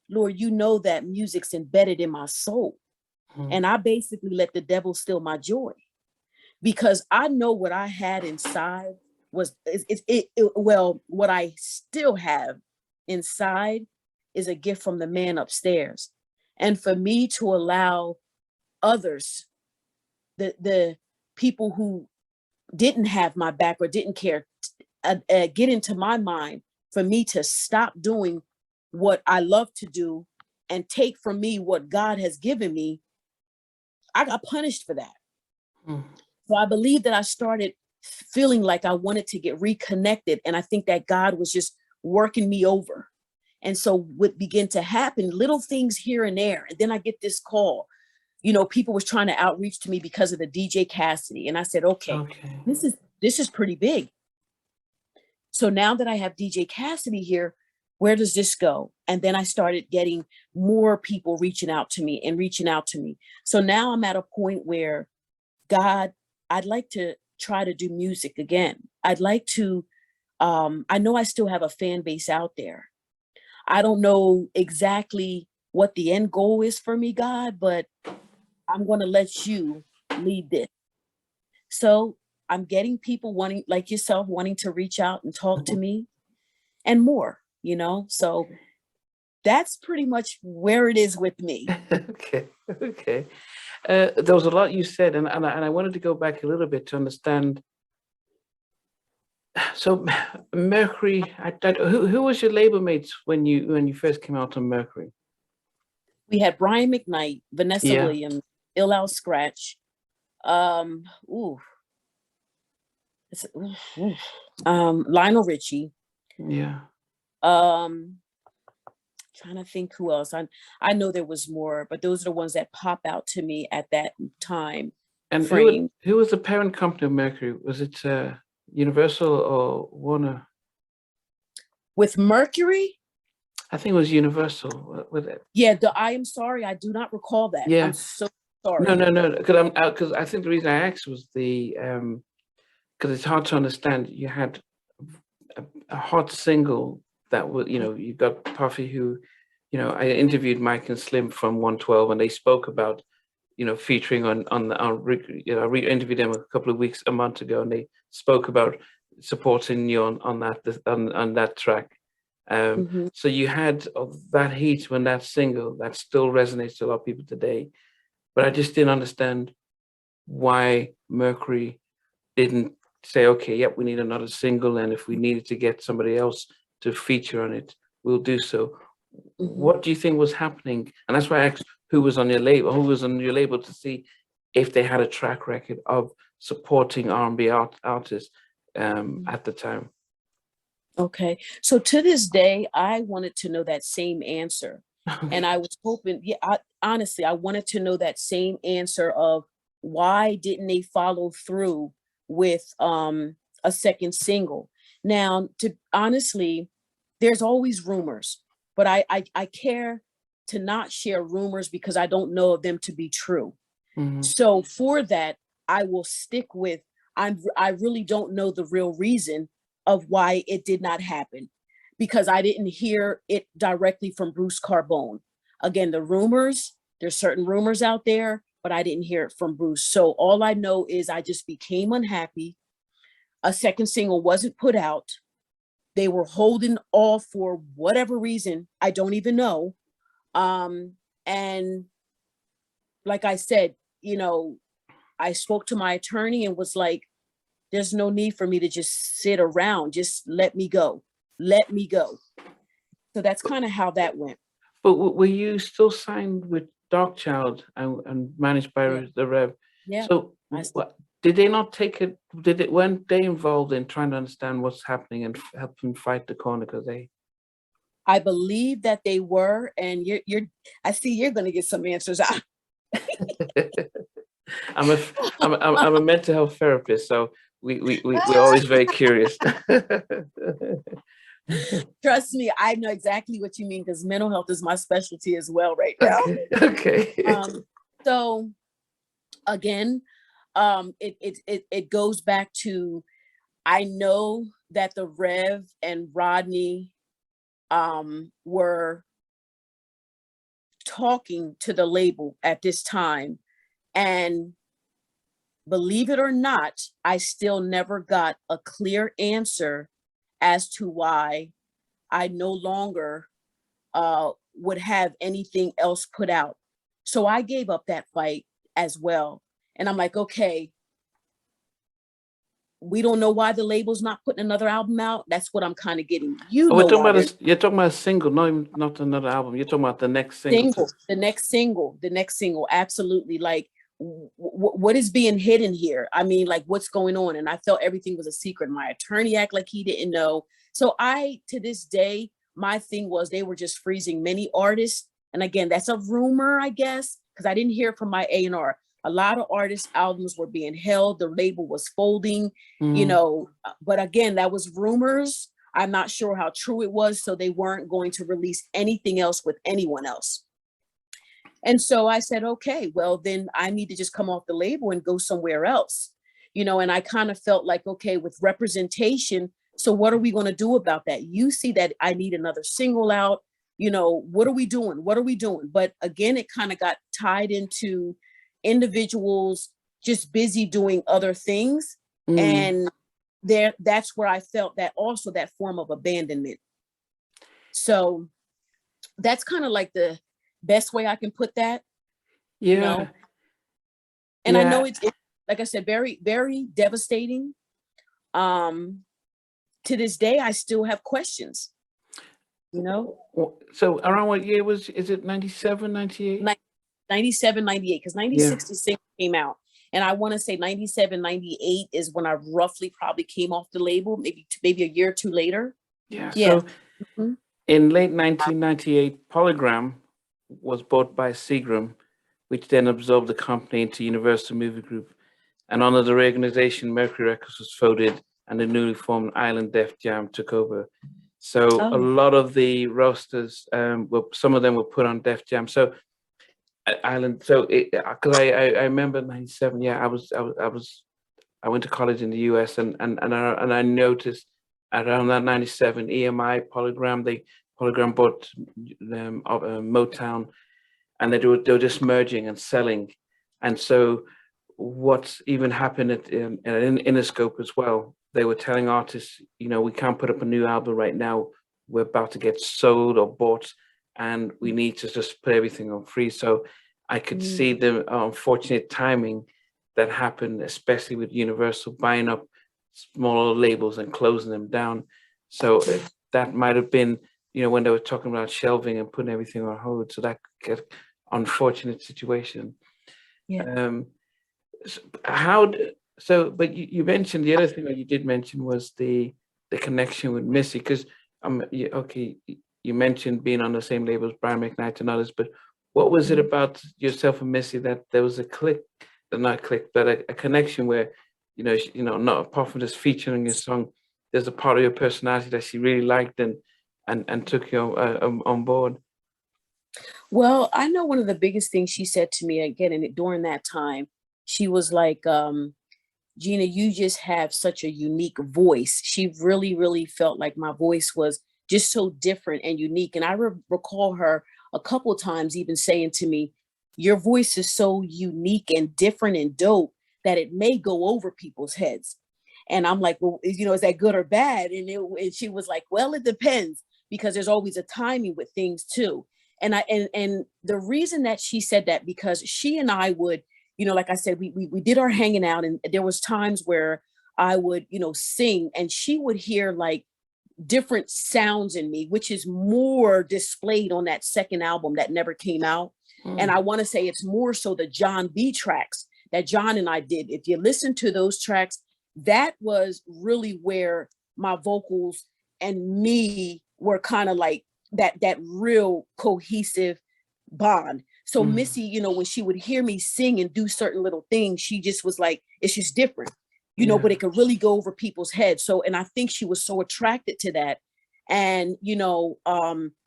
Lord, that music's embedded in my soul. And I basically let the devil steal my joy, because I know what I had inside what I still have inside is a gift from the man upstairs. And for me to allow others, the people who didn't have my back or didn't care, get into my mind, for me to stop doing what I love to do and take from me what God has given me, I got punished for that. So I believe that I started feeling like I wanted to get reconnected. And I think that God was just working me over. And so what began to happen, little things here and there. And then I get this call, people was trying to outreach to me because of the DJ Cassidy. And I said, okay. This is pretty big. So now that I have DJ Cassidy here, where does this go? And then I started getting more people reaching out to me. So now I'm at a point where, God, I'd like to try to do music again. I'd like to, I know I still have a fan base out there. I don't know exactly what the end goal is for me, God, but I'm going to let you lead this. So I'm getting people wanting, like yourself, wanting to reach out and talk to me and more, so that's pretty much where it is with me. Okay, okay. There was a lot you said, and I wanted to go back a little bit to understand. So, Mercury, who was your label mates when you first came out on Mercury? We had Brian McKnight, Vanessa Yeah, Williams, Ill Out Scratch, um, ooh, Lionel Richie, yeah. um, trying to think who else. I know there was more, but those are the ones that pop out to me at that time And frame. who was the parent company of Mercury? Was it Universal or Warner? With Mercury, I think it was Universal. With it. yeah, I am sorry, I do not recall that. Yeah. I'm so No, sorry. no, no. Because I think the reason I asked was because it's hard to understand. You had a hot single that was, you got Puffy, who, I interviewed Mike and Slim from 112, and they spoke about, featuring I interviewed them a month ago, and they spoke about supporting you on that track. Mhm. So you had that heat when that single that still resonates to a lot of people today, but I just didn't understand why Mercury didn't say, okay, yep, we need another single, and if we needed to get somebody else to feature on it, we'll do so. Mhm. What do you think was happening? And that's why I asked who was on your label to see if they had a track record of supporting R&B artists at the time. Okay. So to this day, I wanted to know that same answer. And I was hoping, yeah, honestly, I wanted to know that same answer of why didn't they follow through with a second single? Now, to honestly, there's always rumors, but I care to not share rumors because I don't know them to be true. Mhm. So for that, I will stick with I really don't know the real reason of why it did not happen because I didn't hear it directly from Bruce Carbone. Again, there's certain rumors out there, but I didn't hear it from Bruce. So all I know is I just became unhappy. A second single wasn't put out. They were holding off for whatever reason. I don't even know. And like I said, I spoke to my attorney and was like, there's no need for me to just sit around. Just let me go. Let me go. So that's kind of how that went. But were you still signed with Darkchild and managed by Yeah. the Rev? Yeah. So did they not take it? Weren't they involved in trying to understand what's happening and help them fight the corner? Because I believe that they were, and I see you're going to get some answers out. I'm a I'm a mental health therapist, so we're always very curious. Trust me, I know exactly what you mean because mental health is my specialty as well right now. Okay, okay. So again, it goes back to I know that the Rev and Rodney were talking to the label at this time, and believe it or not, I still never got a clear answer as to why I no longer would have anything else put out. So I gave up that fight as well. And I'm like, okay, we don't know why the label's not putting another album out. That's what I'm kind of getting. Oh, we're talking Why about you're talking about a single, not another album. You're talking about the next single. the next single. Absolutely. Like, what is being hidden here? I mean, like, what's going on? And I felt everything was a secret. My attorney acted like he didn't know. So to this day, my thing was they were just freezing many artists. And again, that's a rumor, I guess, because I didn't hear from my A&R. A lot of artists' albums were being held. The label was folding, but again, that was rumors. I'm not sure how true it was. So they weren't going to release anything else with anyone else. And so I said, okay, well, then I need to just come off the label and go somewhere else, and I kind of felt like, okay, with representation. So what are we going to do about that? You see that I need another single out. what are we doing? What are we doing? But again, it kind of got tied into individuals just busy doing other things. And that's where I felt that also that form of abandonment. So that's kind of like the best way I can put that, Yeah. And I know it's like I said, very, very devastating. To this day, I still have questions, So around what year is it 97, 98? 97, 98, because 96 the single came out. And I want to say 97, 98 is when I roughly probably came off the label, maybe a year or two later. Yeah. So in late 1998, Polygram was bought by Seagram, which then absorbed the company into Universal Movie Group. And under the reorganization, Mercury Records was folded and the newly formed Island Def Jam took over. So a lot of the rosters, some of them were put on Def Jam. So Island, so because I remember 97, I went to college in the US and I noticed around that 97 EMI Polygram bought Motown, and they were just merging and selling. And so what's even happened in Interscope as well, they were telling artists, we can't put up a new album right now. We're about to get sold or bought, and we need to just put everything on free. So I could see the unfortunate timing that happened, especially with Universal buying up smaller labels and closing them down. So that might have been, when they were talking about shelving and putting everything on hold. So that could get unfortunate situation. Yeah. But you mentioned the other thing that you did mention was the connection with Missy, because you mentioned being on the same label as Brian McKnight and others, but what was it about yourself and Missy that there was a connection where, not apart from just featuring your song, there's a part of your personality that she really liked and took you on board? Well, I know one of the biggest things she said to me again, and during that time, she was like, Gina, you just have such a unique voice. She really, really felt like my voice was just so different and unique. And I recall her a couple of times even saying to me, your voice is so unique and different and dope that it may go over people's heads. And I'm like, well, is that good or bad? And she was like, well, it depends, because there's always a timing with things too. And the reason that she said that, because she and I would, like I said, we did our hanging out, and there was times where I would, sing, and she would hear like different sounds in me, which is more displayed on that second album that never came out. And I want to say it's more so the John B tracks that John and I did. If you listen to those tracks, that was really where my vocals and me were kind of like that real cohesive bond. So Missy, when she would hear me sing and do certain little things, she just was like, it's just different, but it could really go over people's heads. So, and I think she was so attracted to that. And,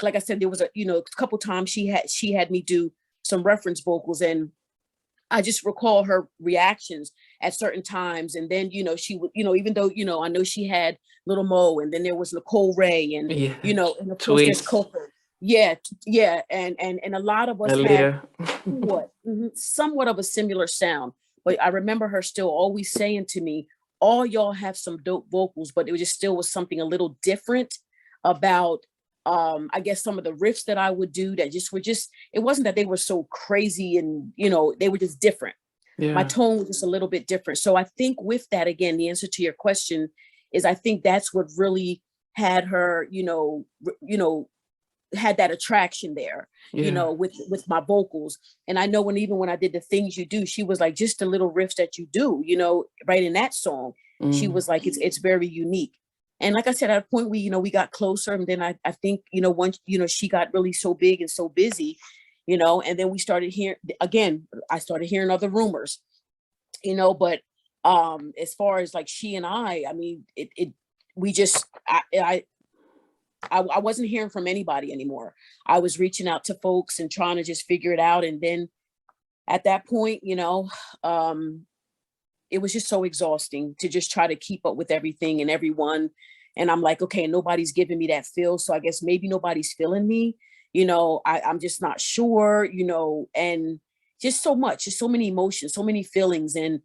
like I said, there was a couple times she had me do some reference vocals, and I just recall her reactions at certain times. And then, she would, even though, I know she had Little Mo, and then there was Nicole Ray, and, and of course there's Coco. Yeah. And a lot of us had somewhat of a similar sound. But I remember her still always saying to me, all y'all have some dope vocals, but it still was something a little different about, I guess, some of the riffs that I would do that it wasn't that they were so crazy and, they were just different. Yeah. My tone was just a little bit different. So I think with that, again, the answer to your question is, I think that's what really had her, had that attraction there, with my vocals. And I know when I did The Things You Do, she was like, just the little riffs that you do, right in that song, she was like, it's very unique. And like I said, at a point we got closer, and then I think, once, she got really so big and so busy, and then we started hearing, again, I started hearing other rumors, but as far as like she and I mean, I wasn't hearing from anybody anymore. I was reaching out to folks and trying to just figure it out. And then at that point, it was just so exhausting to just try to keep up with everything and everyone. And I'm like, okay, nobody's giving me that feel. So I guess maybe nobody's feeling me, I'm just not sure, and just so much, just so many emotions, so many feelings. And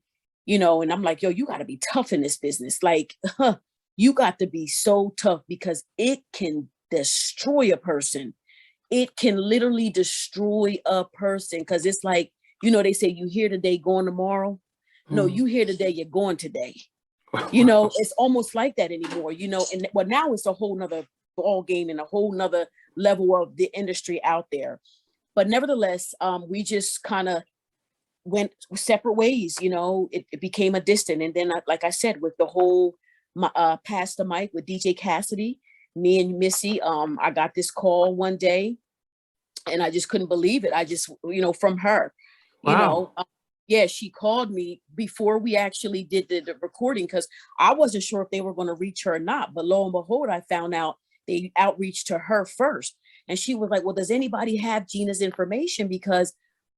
I'm like, yo, you got to be tough in this business. Like, you got to be so tough because it can destroy a person. It can literally destroy a person because it's like, they say you here today, going tomorrow. No, you here today, you're going today. It's almost like that anymore, and well, now it's a whole nother ball game and a whole nother level of the industry out there. But nevertheless, we just kind of went separate ways. It became a distant. And then, like I said, with the whole Pass the Mic with DJ Cassidy, me and Missy, I got this call one day and I just couldn't believe it. I just, from her, Wow. Yeah, she called me before we actually did the recording because I wasn't sure if they were going to reach her or not. But lo and behold, I found out they outreached to her first. And she was like, well, does anybody have Gina's information? Because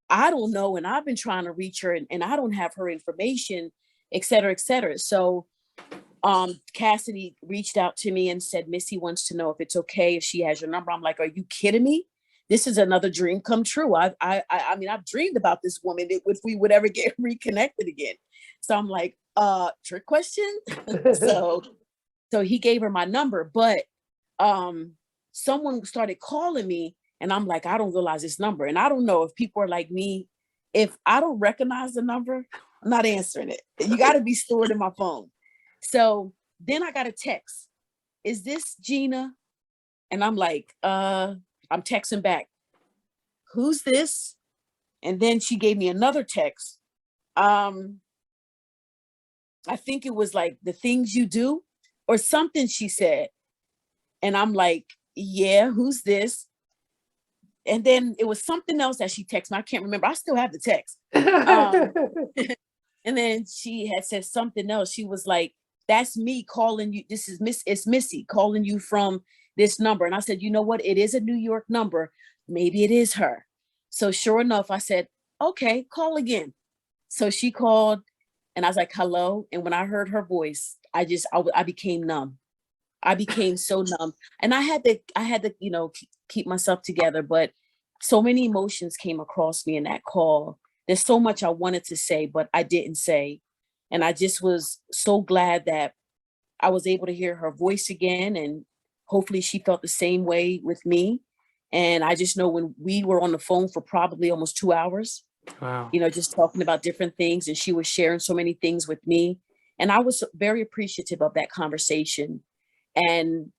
I don't know. And I've been trying to reach her and I don't have her information, et cetera, et cetera. So Cassidy reached out to me and said, Missy wants to know if it's okay if she has your number. I'm like, are you kidding me? This is another dream come true. I mean, I've dreamed about this woman if we would ever get reconnected again. So I'm like, trick question. so he gave her my number, but someone started calling me and I'm like, I don't realize this number. And I don't know if people are like me, if I don't recognize the number, I'm not answering it. You got to be stored in my phone. So then I got a text. Is this Gina? And I'm like, I'm texting back. Who's this? And then she gave me another text. I think it was like the things you do or something she said. And I'm like, yeah, who's this? And then it was something else that she texted me. I can't remember. I still have the text. And then she had said something else. She was like, that's me calling you. This is it's Missy calling you from this number. And I said, you know what? It is a New York number. Maybe it is her. So sure enough, I said, okay, call again. So she called and I was like, hello. And when I heard her voice, I became numb. I became so numb. And I had to, keep myself together. But so many emotions came across me in that call. There's so much I wanted to say, but I didn't say. And I just was so glad that I was able to hear her voice again. And hopefully she felt the same way with me. And I just know when we were on the phone for probably almost 2 hours, Wow. just talking about different things. And she was sharing so many things with me. And I was very appreciative of that conversation. And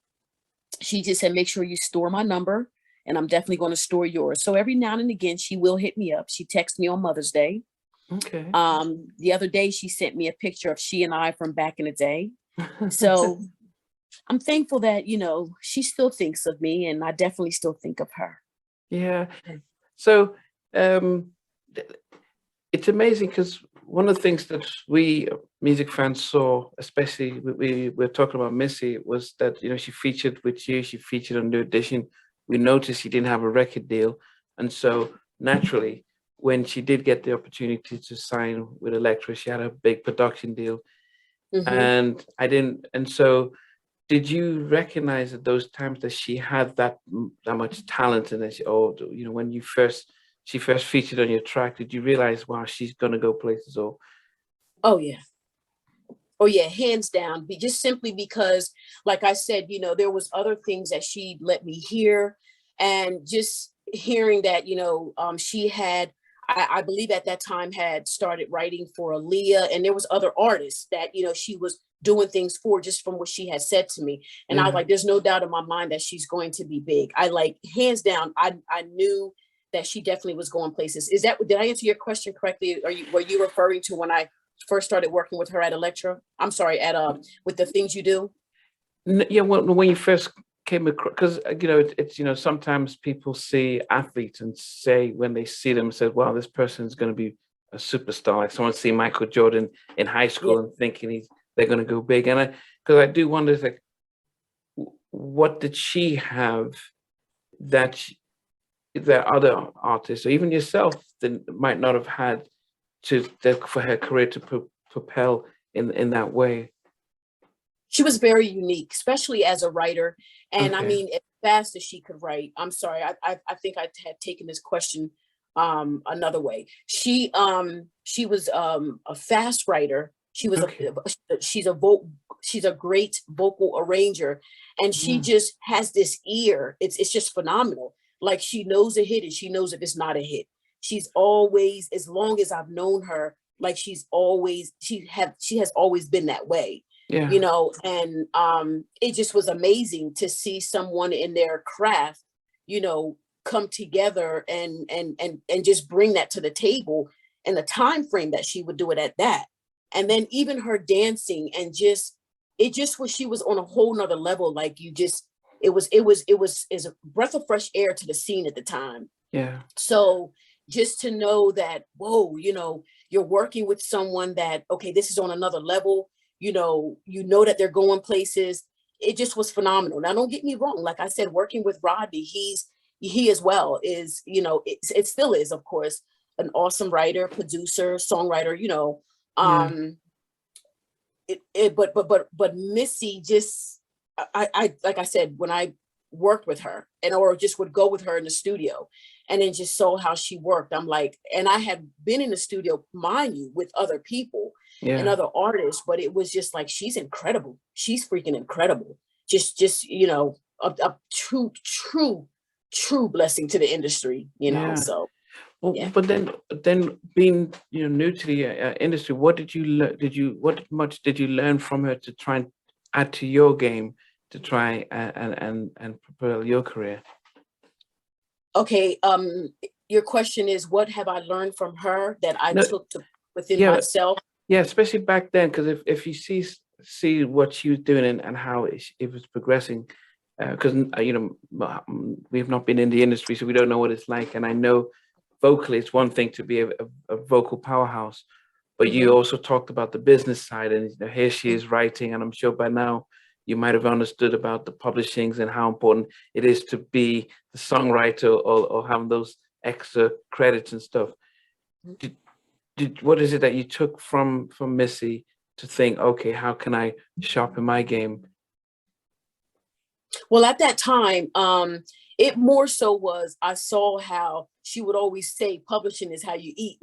she just said, make sure you store my number. And I'm definitely going to store yours. So every now and again, she will hit me up. She texts me on Mother's Day. Okay. The other day, she sent me a picture of she and I from back in the day. So I'm thankful that, she still thinks of me and I definitely still think of her. Yeah. So it's amazing because one of the things that we music fans saw, especially we were talking about Missy, was that, she featured with you, she featured on New Edition. We noticed she didn't have a record deal. And so naturally, when she did get the opportunity to sign with Elektra, she had a big production deal. Mm-hmm. And so did you recognize at those times that she had that much talent and that when she first featured on your track, did you realize, wow, she's gonna go places? Or Oh yeah, hands down. Just simply because, like I said, there was other things that she let me hear, and just hearing that, she had, I believe at that time had started writing for Aaliyah, and there was other artists that she was doing things for, just from what she had said to me. And I was like, there's no doubt in my mind that she's going to be big. I like, hands down, I knew that she definitely was going places. Did I answer your question correctly? Were you referring to when I first started working with her at Elektra? I'm sorry, with the things you do? yeah, when you first came across, because it's sometimes people see athletes and say when they see them, say, wow, this person's going to be a superstar. Like someone see Michael Jordan in high school and thinking they're going to go big. And because I do wonder, like, what did she have that there are other artists or even yourself that might not have had for her career to propel in that way? She was very unique, especially as a writer. And I Okay. mean, fast as she could write. I'm sorry, I think I had taken this question another way. She was a fast writer. She was Okay. she's a great vocal arranger, and she Yeah. just has this ear. It's just phenomenal. Like, she knows a hit and she knows if it's not a hit. She's always, as long as I've known her, like, she has always been that way, Yeah. you know. And it just was amazing to see someone in their craft, you know, come together and just bring that to the table, and the time frame that she would do it at that. And then even her dancing, and just, it just was, she was on a whole nother level. Like, is a breath of fresh air to the scene at the time. Yeah. So just to know that, whoa, you know, you're working with someone that, okay, this is on another level, you know that they're going places. It just was phenomenal. Now, don't get me wrong. Like I said, working with Rodney, he as well is, you know, it still is, of course, an awesome writer, producer, songwriter, you know. Yeah. But Missy just, I like I said, when I worked with her, and or just would go with her in the studio, and then just saw how she worked, I'm like, and I had been in the studio, mind you, with other people and Yeah. other artists, but it was just like, she's incredible. She's freaking incredible. Just, you know, a true blessing to the industry, you know. Yeah. So Well, yeah. but then being, you know, new to the industry, what did you learn? What much did you learn from her to try and add to your game to try and propel your career? Okay. Your question is, what have I learned from her that I No, took to within yeah, myself? yeah, especially back then, because if you see what she was doing and how it was progressing, because you know, we've not been in the industry, so we don't know what it's like. And I know vocally, it's one thing to be a vocal powerhouse, but you Hmm. also talked about the business side, and you know, here she is writing, and I'm sure by now you might have understood about the publishings and how important it is to be the songwriter, or having those extra credits and stuff. What is it that you took from Missy to think, okay, how can I sharpen my game? Well, at that time, it more so was, I saw how she would always say, publishing is how you eat.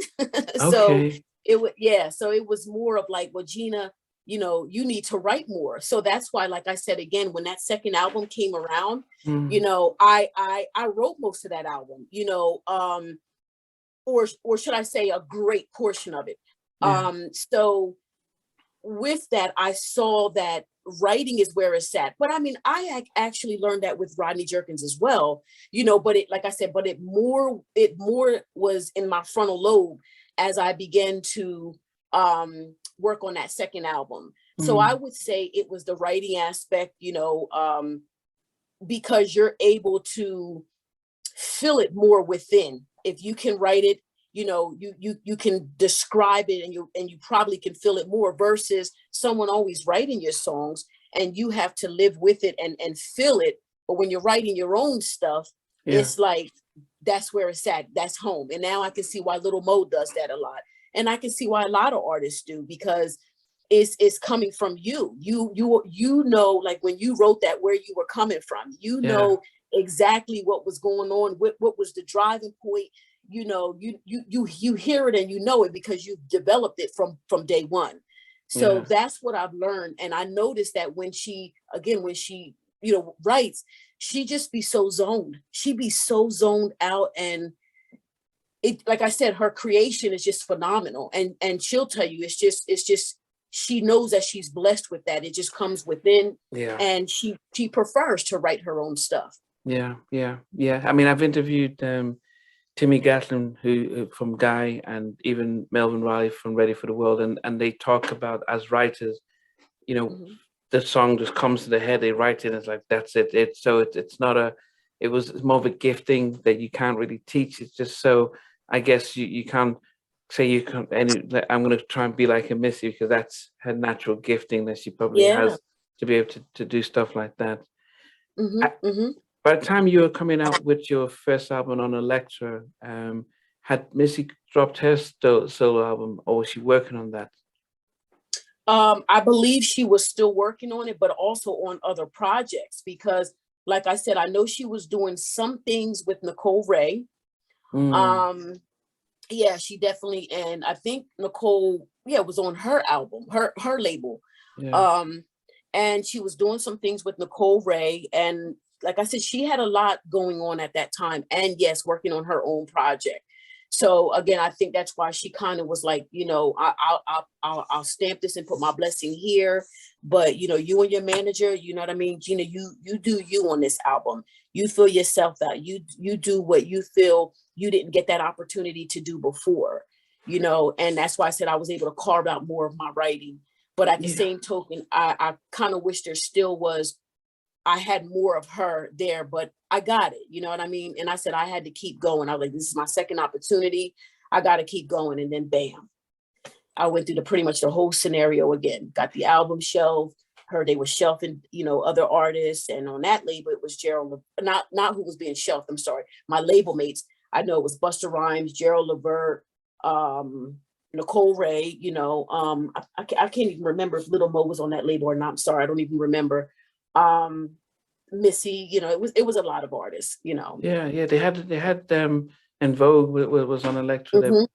So Okay. it would, yeah. So it was more of like, well, Gina, you know, you need to write more. So that's why, like I said, again, when that second album came around, you Mm, know, I wrote most of that album, you know, or should I say, a great portion of it. yeah. So with that, I saw that writing is where it's at. But I mean, actually learned that with Rodney Jerkins as well, you know, but it, like I said, but it more was in my frontal lobe as I began to work on that second album. So I Mm, would say it was the writing aspect, you know, because you're able to feel it more within. If you can write it, you know, you can describe it, and you probably can feel it more, versus someone always writing your songs and you have to live with it and feel it. But when you're writing your own stuff, yeah. it's like, that's where it's at, that's home. And now I can see why Little Mo does that a lot, and I can see why a lot of artists do, because it's coming from you. You know, like when you wrote that, where you were coming from, you Yeah. know exactly what was going on, what was the driving point. You know, you hear it and you know it because you've developed it from day one. So Yeah. that's what I've learned. And I noticed that when she, again, when she, you know, writes, she just be so zoned. She be so zoned out. And it, like I said, her creation is just phenomenal. And she'll tell you, it's just she knows that she's blessed with that. It just comes within, Yeah. and she prefers to write her own stuff. Yeah. Yeah. Yeah. I mean, I've interviewed Timmy Gatlin, who from Guy, and even Melvin Riley from Ready for the World, and they talk about, as writers, you know, Mhm. the song just comes to the head, they write it, and it's like that's it. It's not a, it's more of a gifting that you can't really teach. It's just, so I guess you can't say you can like, I'm gonna try and be like a Missy, because that's her natural gifting that she probably Yeah. has to be able to do stuff like that. Hmm. I- Hmm. By the time you were coming out with your first album on Elektra, had Missy dropped her solo album, or was she working on that? I believe she was still working on it, but also on other projects, because like I said, I know she was doing some things with Nicole Ray. Yeah, she definitely, and I think Nicole, was on her album, her label. Yeah. And she was doing some things with Nicole Ray. And like I said, she had a lot going on at that time. And yes, working on her own project. So again, I think that's why she kind of was like, I'll stamp this and put my blessing here. But you and your manager, you know what I mean, Gina, you do you on this album. You fill yourself out. You do what you feel you didn't get that opportunity to do before, and that's why I said I was able to carve out more of my writing. But at the same token, I kind of wish there still was, I had more of her there, but I got it. You know what I mean? And I said, I had to keep going. I was like, this is my second opportunity. I got to keep going. And then bam, I went through pretty much the whole scenario again, got the album shelved, heard they were shelving, other artists. And on that label, it was Gerald, not who was being shelved. I'm sorry. My label mates, I know it was Busta Rhymes, Gerald Levert, Nicole Ray, I can't even remember if Little Mo was on that label or not. I'm sorry. I don't even remember. Missy, it was a lot of artists, Yeah, they had them, and Vogue was on Elektra,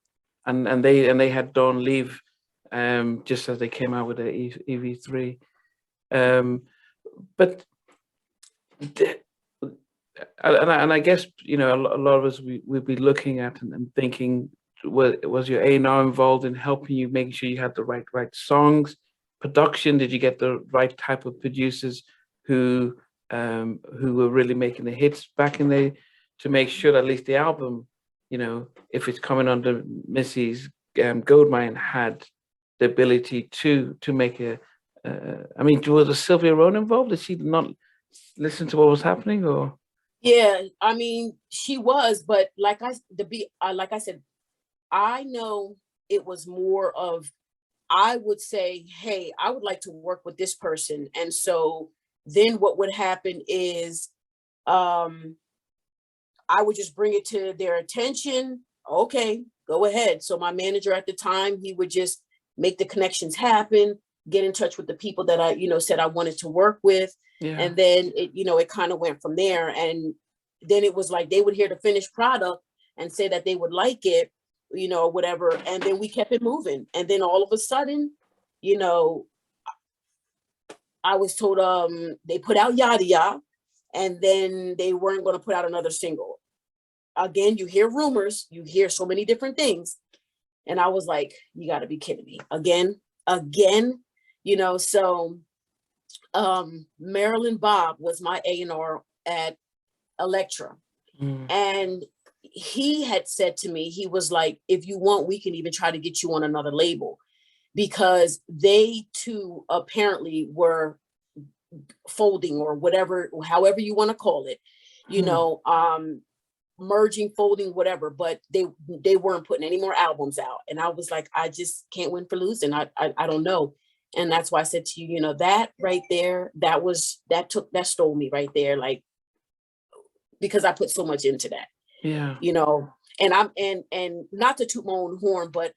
and they had Dawn Leave, just as they came out with the EV3, but and I guess a lot of us we'd be looking at and thinking, was your A&R involved in helping you, making sure you had the right songs, production? Did you get the right type of producers who were really making the hits back in the, to make sure that at least the album, if it's coming under Missy's Goldmind, had the ability to make a, I mean, was Sylvia Rhone involved? Did she not listen to what was happening, or? Yeah, I mean, she was, but like I said, I know it was more of, I would say, hey, I would like to work with this person. And so then what would happen is I would just bring it to their attention. Okay, go ahead. So my manager at the time, he would just make the connections happen, get in touch with the people that I, said I wanted to work with. Yeah. And then it kind of went from there. And then it was like they would hear the finished product and say that they would like it, or whatever. And then we kept it moving. And then all of a sudden, I was told they put out Yada Yada, and then they weren't going to put out another single. Again, you hear rumors, you hear so many different things. And I was like, you got to be kidding me. Again, so Marilyn Bob was my A&R at Elektra. And he had said to me, he was like, if you want, we can even try to get you on another label, because they too apparently were folding, or whatever, however you want to call it, merging, folding, whatever, but they weren't putting any more albums out. And I was like, I just can't win for losing. I don't know. And that's why I said to you, that right there, that stole me right there. Like, because I put so much into that. Yeah. And not to toot my own horn, but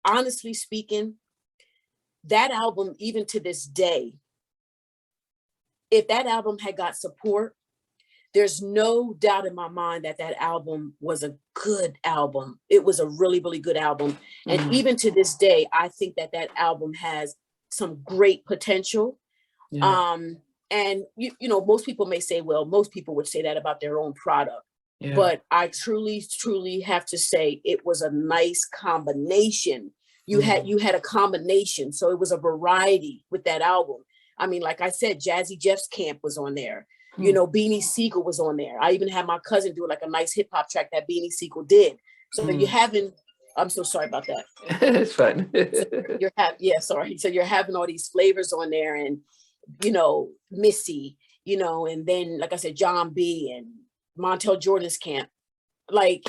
honestly speaking, that album, even to this day, if that album had got support, there's no doubt in my mind that album was a good album. It was a really, really good album. And even to this day, I think that album has some great potential. Yeah. And most people may say, well, most people would say that about their own product. Yeah. But I truly, truly have to say it was a nice combination. You had a combination. So it was a variety with that album. I mean, like I said, Jazzy Jeff's Camp was on there. Beanie Sigel was on there. I even had my cousin do like a nice hip hop track that Beanie Sigel did. So I'm so sorry about that. It's fine. Sorry. So you're having all these flavors on there, and Missy, and then, like I said, John B. and Montel Jordan's Camp. Like,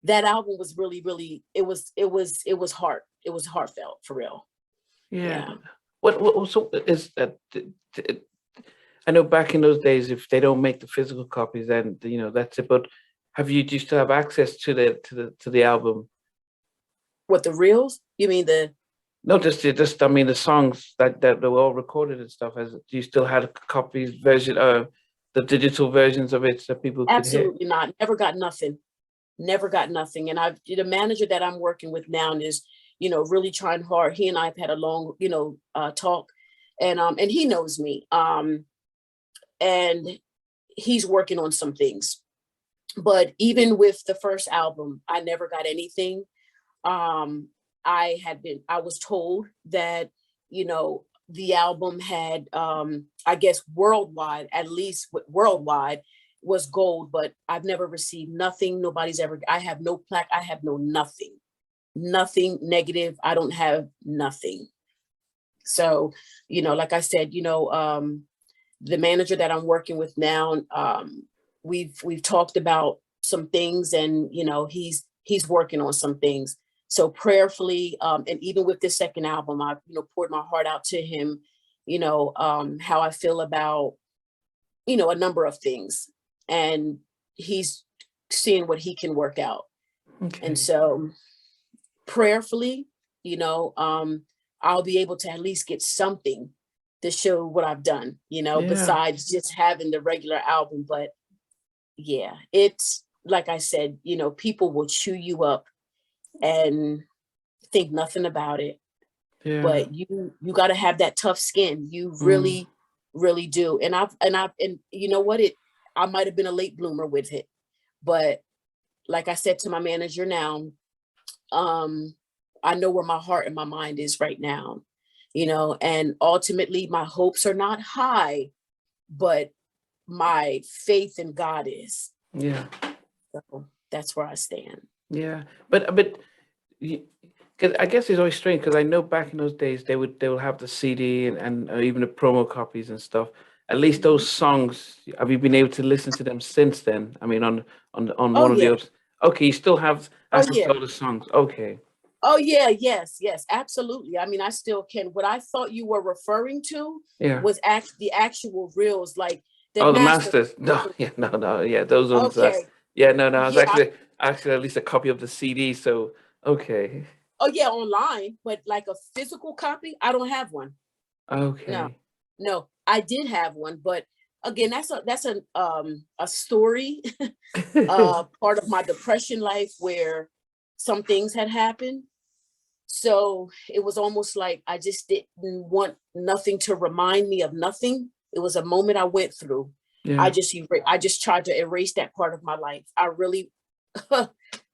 that album was really, really, it was heartfelt, for real. Yeah. What also is that? I know back in those days, if they don't make the physical copies, then that's it. But do you still have access to the album? What, the reels? You mean the No, just I mean the songs that were all recorded and stuff. As do you still had copies version, the digital versions of it so people could hear? Absolutely not. Never got nothing. Never got nothing. And the manager that I'm working with now is, really trying hard. He and I have had a long, talk, and he knows me. And he's working on some things. But even with the first album, I never got anything. I was told that, the album had, I guess worldwide, at least worldwide, was gold, but I've never received nothing. I have no plaque. I have nothing negative. I don't have nothing. So, like I said, the manager that I'm working with now, we've talked about some things, and he's working on some things. So prayerfully, and even with this second album, I poured my heart out to him, how I feel about a number of things, and he's seeing what he can work out. Okay. And so prayerfully, I'll be able to at least get something to show what I've done, besides just having the regular album. But yeah, it's like I said, people will chew you up and think nothing about it. Yeah. But you got to have that tough skin. You really, really do. And you know what? I might have been a late bloomer with it, but like I said to my manager now, I know where my heart and my mind is right now, and ultimately my hopes are not high, but my faith in God is. Yeah. So that's where I stand. Yeah. But cause I guess it's always strange because I know back in those days they will have the CD and even the promo copies and stuff. At least those songs, have you been able to listen to them since then? I mean, on Oh one of the yeah. others. Okay, you still have Oh access yeah. to all the songs. Okay. Oh yeah. Yes. Yes. Absolutely. I mean, I still can. What I thought you were referring to Yeah. was the actual reels, like the Oh, the master. masters. No, yeah, no, yeah, those ones. Okay. Yeah, no, it's Yeah. actually at least a copy of the CD. So okay, Oh yeah, online, but like a physical copy, I don't have one. No, okay. no, I did have one, but again, that's a story, part of my depression life where some things had happened. So it was almost like I just didn't want nothing to remind me of nothing. It was a moment I went through. Yeah. I just tried to erase that part of my life. I really,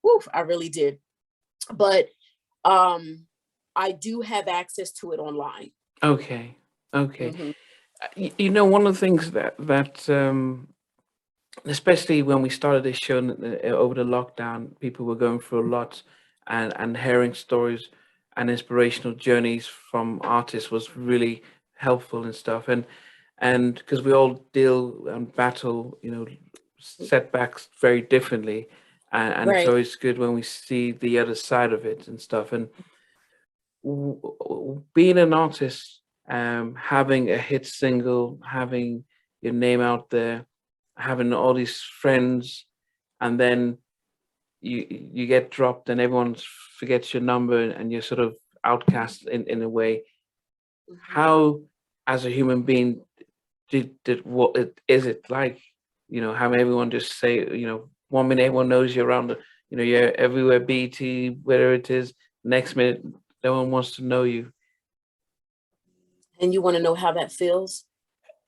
woof, I really did. But I do have access to it online. Okay. Okay. Mhm. One of the things especially when we started this show over the lockdown, people were going through a lot, and hearing stories and inspirational journeys from artists was really helpful and stuff. And because we all deal and battle, setbacks very differently, and it's Right. always good when we see the other side of it and stuff. And being an artist, having a hit single, having your name out there, having all these friends, and then you get dropped and everyone forgets your number and you're sort of outcast in a way. Mhm. How, as a human being, did what it is it like? Having everyone just say, 1 minute everyone knows you're around, you're everywhere, BT, whatever it is. Next minute, no one wants to know you. And you want to know how that feels?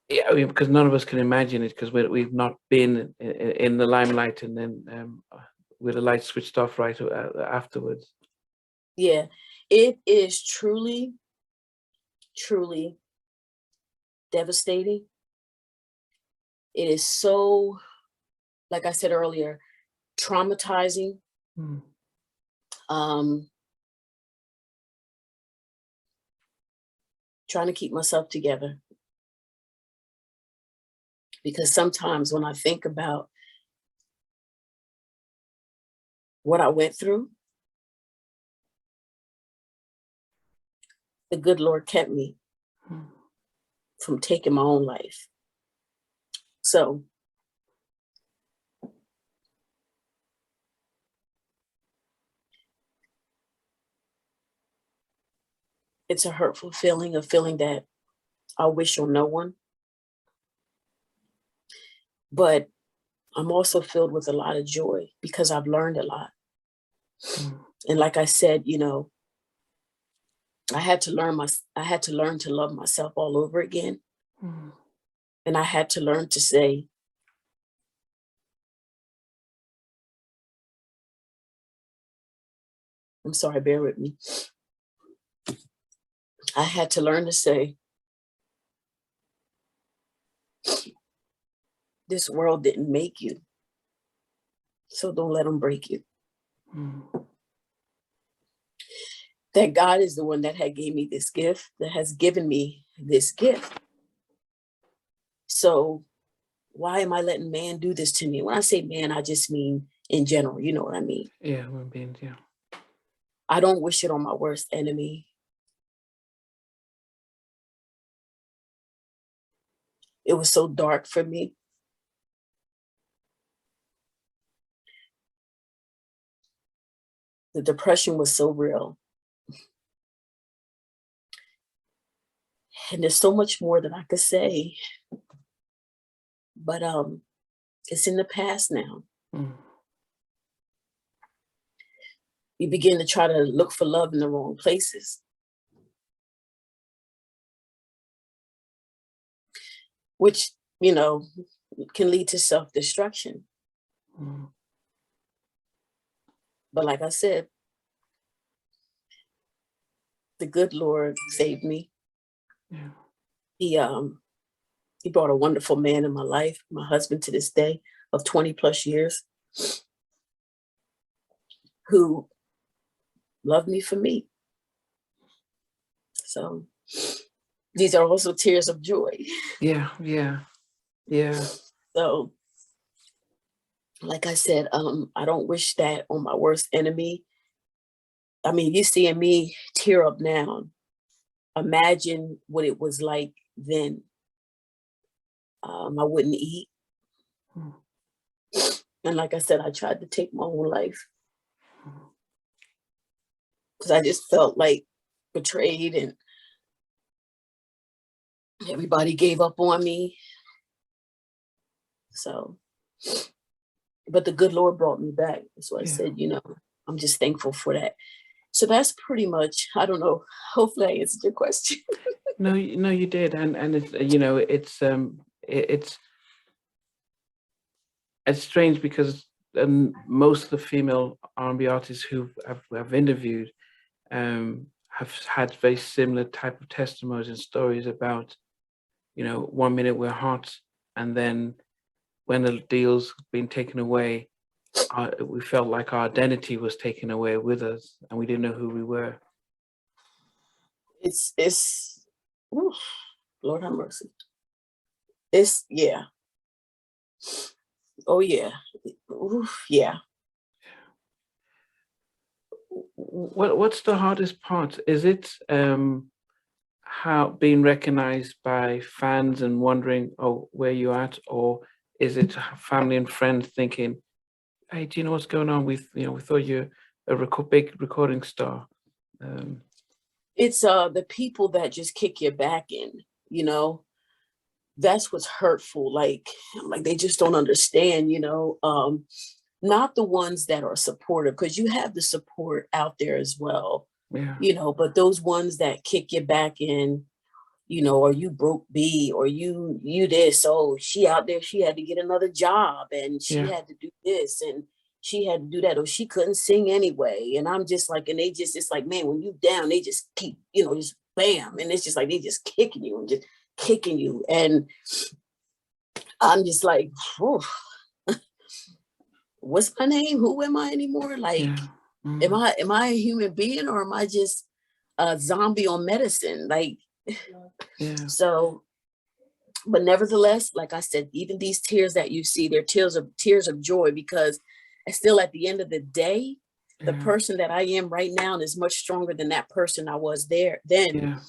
Yeah, I mean, because none of us can imagine it because we've not been in the limelight and then with the light switched off right afterwards. Yeah. It is truly, truly devastating. It is so, like I said earlier, traumatizing. Hmm. Um, Trying to keep myself together. Because sometimes when I think about what I went through, the good Lord kept me Hmm. from taking my own life. So It's a hurtful feeling, a feeling that I wish on no one. But I'm also filled with a lot of joy because I've learned a lot. And like I said, you know, I had to learn to love myself all over again. And I had to learn to say, I'm sorry, bear with me. I had to learn to say, this world didn't make you, so don't let them break you. That God is the one that had gave me this gift, that has given me this gift. So why am I letting man do this to me? When I say man, I just mean in general, you know what I mean? Yeah, we're being, yeah. I don't wish it on my worst enemy. It was so dark for me. The depression was so real. And there's so much more that I could say, but it's in the past now. You begin to try to look for love in the wrong places. Which, you know, can lead to self-destruction. But like I said, the good Lord saved me. Yeah. He brought a wonderful man in my life, my husband to this day of 20 plus years, who loved me for me. So these are also tears of joy. Yeah, yeah, yeah. So like I said, I don't wish that on my worst enemy. I mean, you seeing me tear up now. Imagine what it was like then. I wouldn't eat. And like I said, I tried to take my own life because I just felt like betrayed and everybody gave up on me. So, but the good Lord brought me back. So I said, you know, I'm just thankful for that. So that's pretty much, I don't know, hopefully I answered your question. No, you did. And it's, you know, it's strange because most of the female R&B artists who I've interviewed have had very similar type of testimonies and stories about, you know, 1 minute we're hot, and then when the deal's been taken away, we felt like our identity was taken away with us, and we didn't know who we were. It's oof, Lord have mercy. It's, yeah. Oh yeah. Oof, yeah. What's the hardest part? Is it how being recognized by fans and wondering, oh, where you at, or is it family and friends thinking, hey, do you know what's going on? We thought you're a big recording star. It's the people that just kick your back in, you know. That's what's hurtful. Like they just don't understand, you know. Not the ones that are supportive, because you have the support out there as well. Yeah. You know, but those ones that kick your back in, you know, or you broke B, or you this, oh, she out there, she had to get another job and she had to do this and she had to do that, or she couldn't sing anyway. And I'm just like, and they just, it's like, man, when you down, they just keep, you know, just bam. And it's just like, they just kicking you and just kicking you. And I'm just like, what's my name? Who am I anymore? Like, am I a human being, or am I just a zombie on medicine? Like, so, but nevertheless, like I said, even these tears that you see, they're tears of joy, because still at the end of the day, the person that I am right now is much stronger than that person I was there then.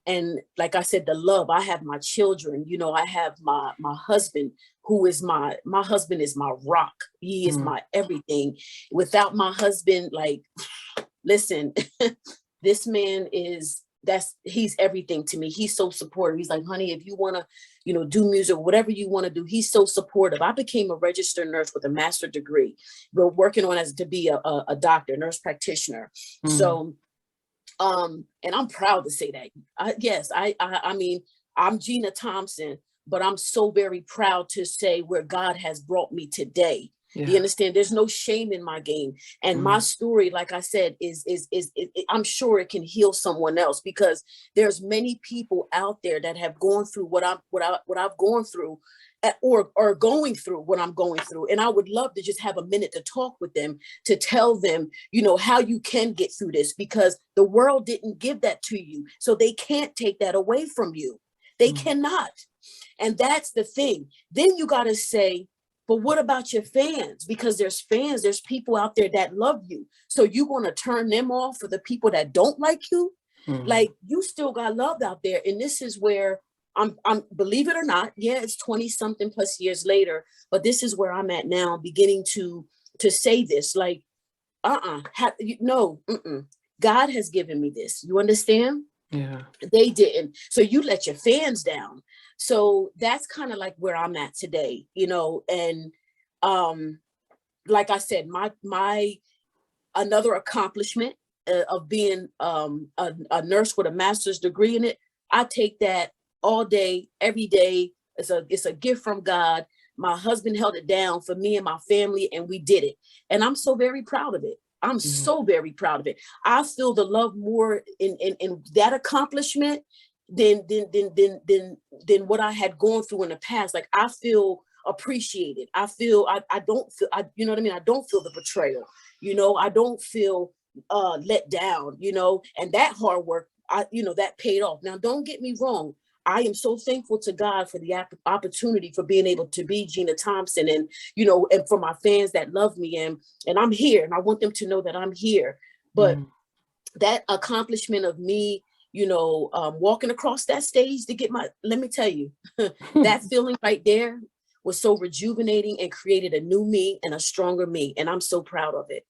And like I said, the love, I have my children, you know, I have my husband, who is my husband is my rock. He is my everything. Without my husband, like, listen, this man is he's everything to me. He's so supportive. He's like, honey, if you want to, do music, whatever you want to do, he's so supportive. I became a registered nurse with a master's degree. We're working on to be a doctor, nurse practitioner. So, and I'm proud to say that. I mean, I'm Gina Thompson, but I'm so very proud to say where God has brought me today. Yeah. You understand? There's no shame in my game. And my story, like I said, is I'm sure it can heal someone else, because there's many people out there that have gone through what I've gone through, or going through what I'm going through. And I would love to just have a minute to talk with them, to tell them, how you can get through this, because the world didn't give that to you. So they can't take that away from you. They cannot. And that's the thing. Then you got to say, but what about your fans? Because there's people out there that love you. So you going to turn them off for the people that don't like you? Like, you still got love out there. And this is where I'm believe it or not, it's 20 something plus years later, but this is where I'm at now, beginning to say this, like, no, God has given me this. You understand? Yeah. They didn't. So you let your fans down. So that's kind of like where I'm at today, and like I said, my another accomplishment of being a nurse with a master's degree in it, I take that all day, every day. It's a gift from God. My husband held it down for me and my family, and we did it. And I'm so very proud of it. I'm so very proud of it. I feel the love more in that accomplishment than what I had gone through in the past. Like, I feel appreciated. I feel I don't feel, you know what I mean? I don't feel the betrayal. I don't feel let down. And that hard work, that paid off. Now, don't get me wrong. I am so thankful to God for the opportunity for being able to be Gina Thompson, and, and for my fans that love me, and I'm here, and I want them to know that I'm here. But that accomplishment of me, walking across that stage to get let me tell you, that feeling right there was so rejuvenating and created a new me and a stronger me. And I'm so proud of it.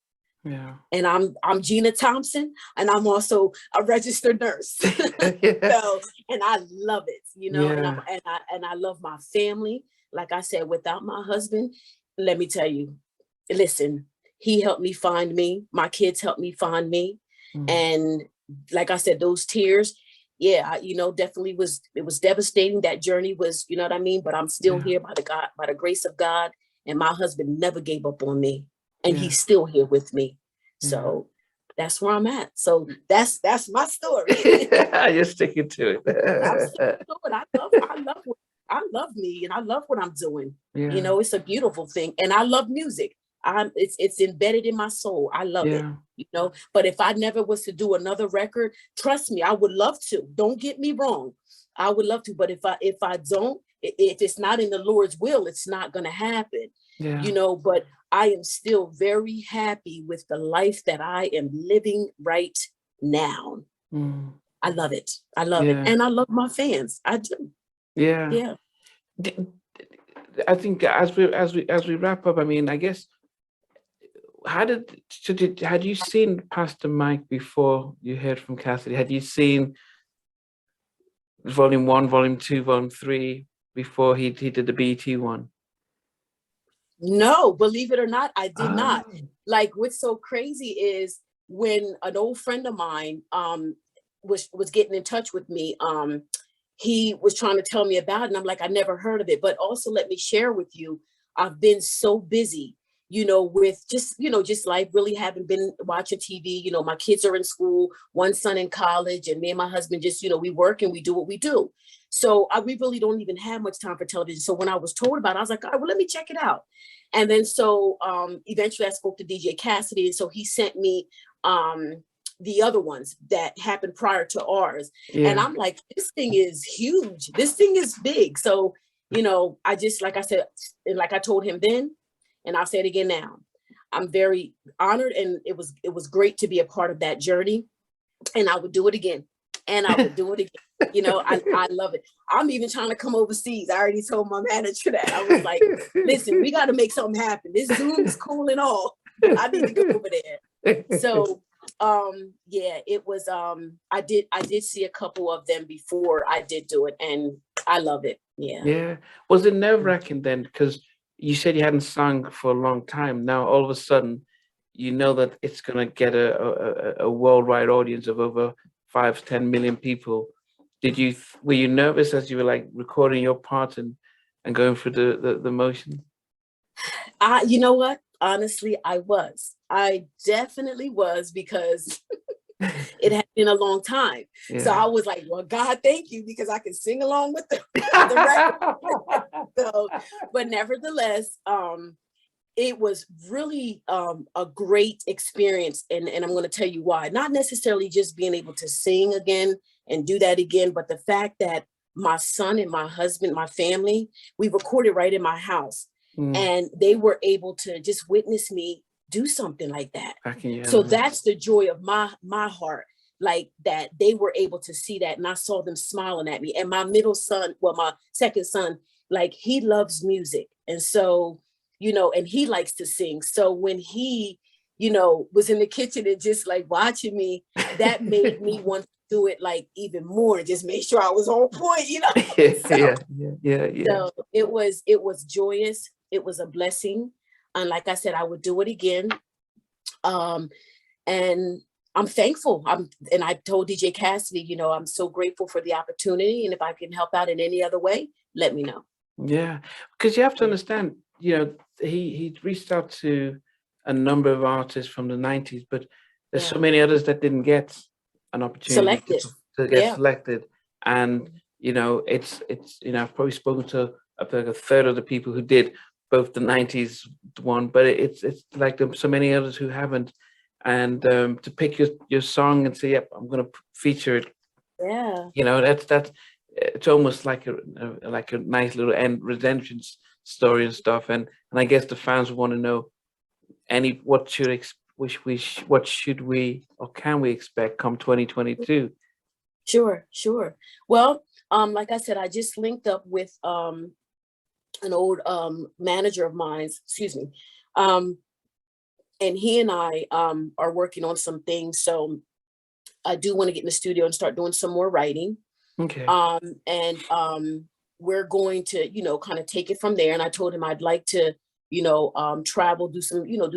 Yeah. And I'm Gina Thompson, and I'm also a registered nurse. So, and I love it, and I love my family. Like I said, without my husband, let me tell you, listen, he helped me find me. My kids helped me find me. And like I said, those tears, definitely it was devastating. That journey was, you know what I mean? But I'm still here by the grace of God. And my husband never gave up on me. And he's still here with me. So that's where I'm at. So that's my story. You're sticking to it. I love me, and I love what I'm doing. Yeah. It's a beautiful thing. And I love music. It's embedded in my soul. I love it. But if I never was to do another record, trust me, I would love to. Don't get me wrong. I would love to. But if I don't, if it's not in the Lord's will, it's not going to happen. Yeah. But I am still very happy with the life that I am living right now. I love it. I love it. And I love my fans. I do. Yeah. Yeah. I think as we wrap up, I mean, I guess, had you seen Pastor Mike before you heard from Cassidy? Had you seen Volume 1, Volume 2, Volume 3 before he did the BT one? No, believe it or not, I did not. Like, what's so crazy is when an old friend of mine was getting in touch with me, he was trying to tell me about it, and I'm like, I never heard of it. But also, let me share with you, I've been so busy, with just life, really haven't been watching TV. My kids are in school, one son in college, and me and my husband just, we work and we do what we do. So we really don't even have much time for television. So when I was told about it, I was like, all right, well, let me check it out. And then so eventually I spoke to DJ Cassidy, and so he sent me the other ones that happened prior to ours. Yeah. And I'm like, this thing is huge. This thing is big. So, I just, like I said, and like I told him then, and I'll say it again now, I'm very honored, and it was great to be a part of that journey. And I would do it again. And I would do it again. I love it. I'm even trying to come overseas. I already told my manager that. I was like, listen, we got to make something happen. This Zoom is cool and all. I need to go over there. So Yeah, it was, I did see a couple of them before I did do it, and I love it. Yeah. Yeah. Was it nerve-wracking then? Because you said you hadn't sung for a long time. Now all of a sudden, you know that it's gonna get a worldwide audience of over 5 to 10 million people. Were you nervous as you were like recording your part and going through the motions? You know what? Honestly, I was. I definitely was, because it had been a long time. So I Yeah. was like, well, God, thank you, because I can sing along with the record. So, but nevertheless, it was really a great experience. And I'm going to tell you why. Not necessarily just being able to sing again and do that again, but the fact that my son and my husband, my family, we recorded right in my house. Mm, And they were able to just witness me do something like that. back in your So element. that's the joy of my heart, like that they were able to see that, and I saw them smiling at me. And my middle son, well, my second son, like, he loves music, and so, and he likes to sing. So when he, was in the kitchen and just like watching me, that made me want to do it like even more, just make sure I was on point. So, Yeah, yeah. it was joyous. It was a blessing. And like I said, I would do it again. Um, and I'm thankful. And I told DJ Cassidy, I'm so grateful for the opportunity. And if I can help out in any other way, let me know. Yeah, because you have to understand, he reached out to a number of artists from the 90s, but there's so Yeah. many others that didn't get an opportunity Selected. to get Yeah. selected. And, I've probably spoken to like a third of the people who did both the 90s one, but it's like there's so many others who haven't. And to pick your song and say, yep, I'm going to feature it, Yeah. that's it's almost like a nice little end redemption story and stuff. And I guess the fans want to know what should we or can we expect come 2022? Sure. Sure. Well, like I said, I just linked up with an old manager of mine, excuse me. And he and I are working on some things. So I do want to get in the studio and start doing some more writing. Okay. And we're going to, kind of take it from there. And I told him I'd like to, travel, do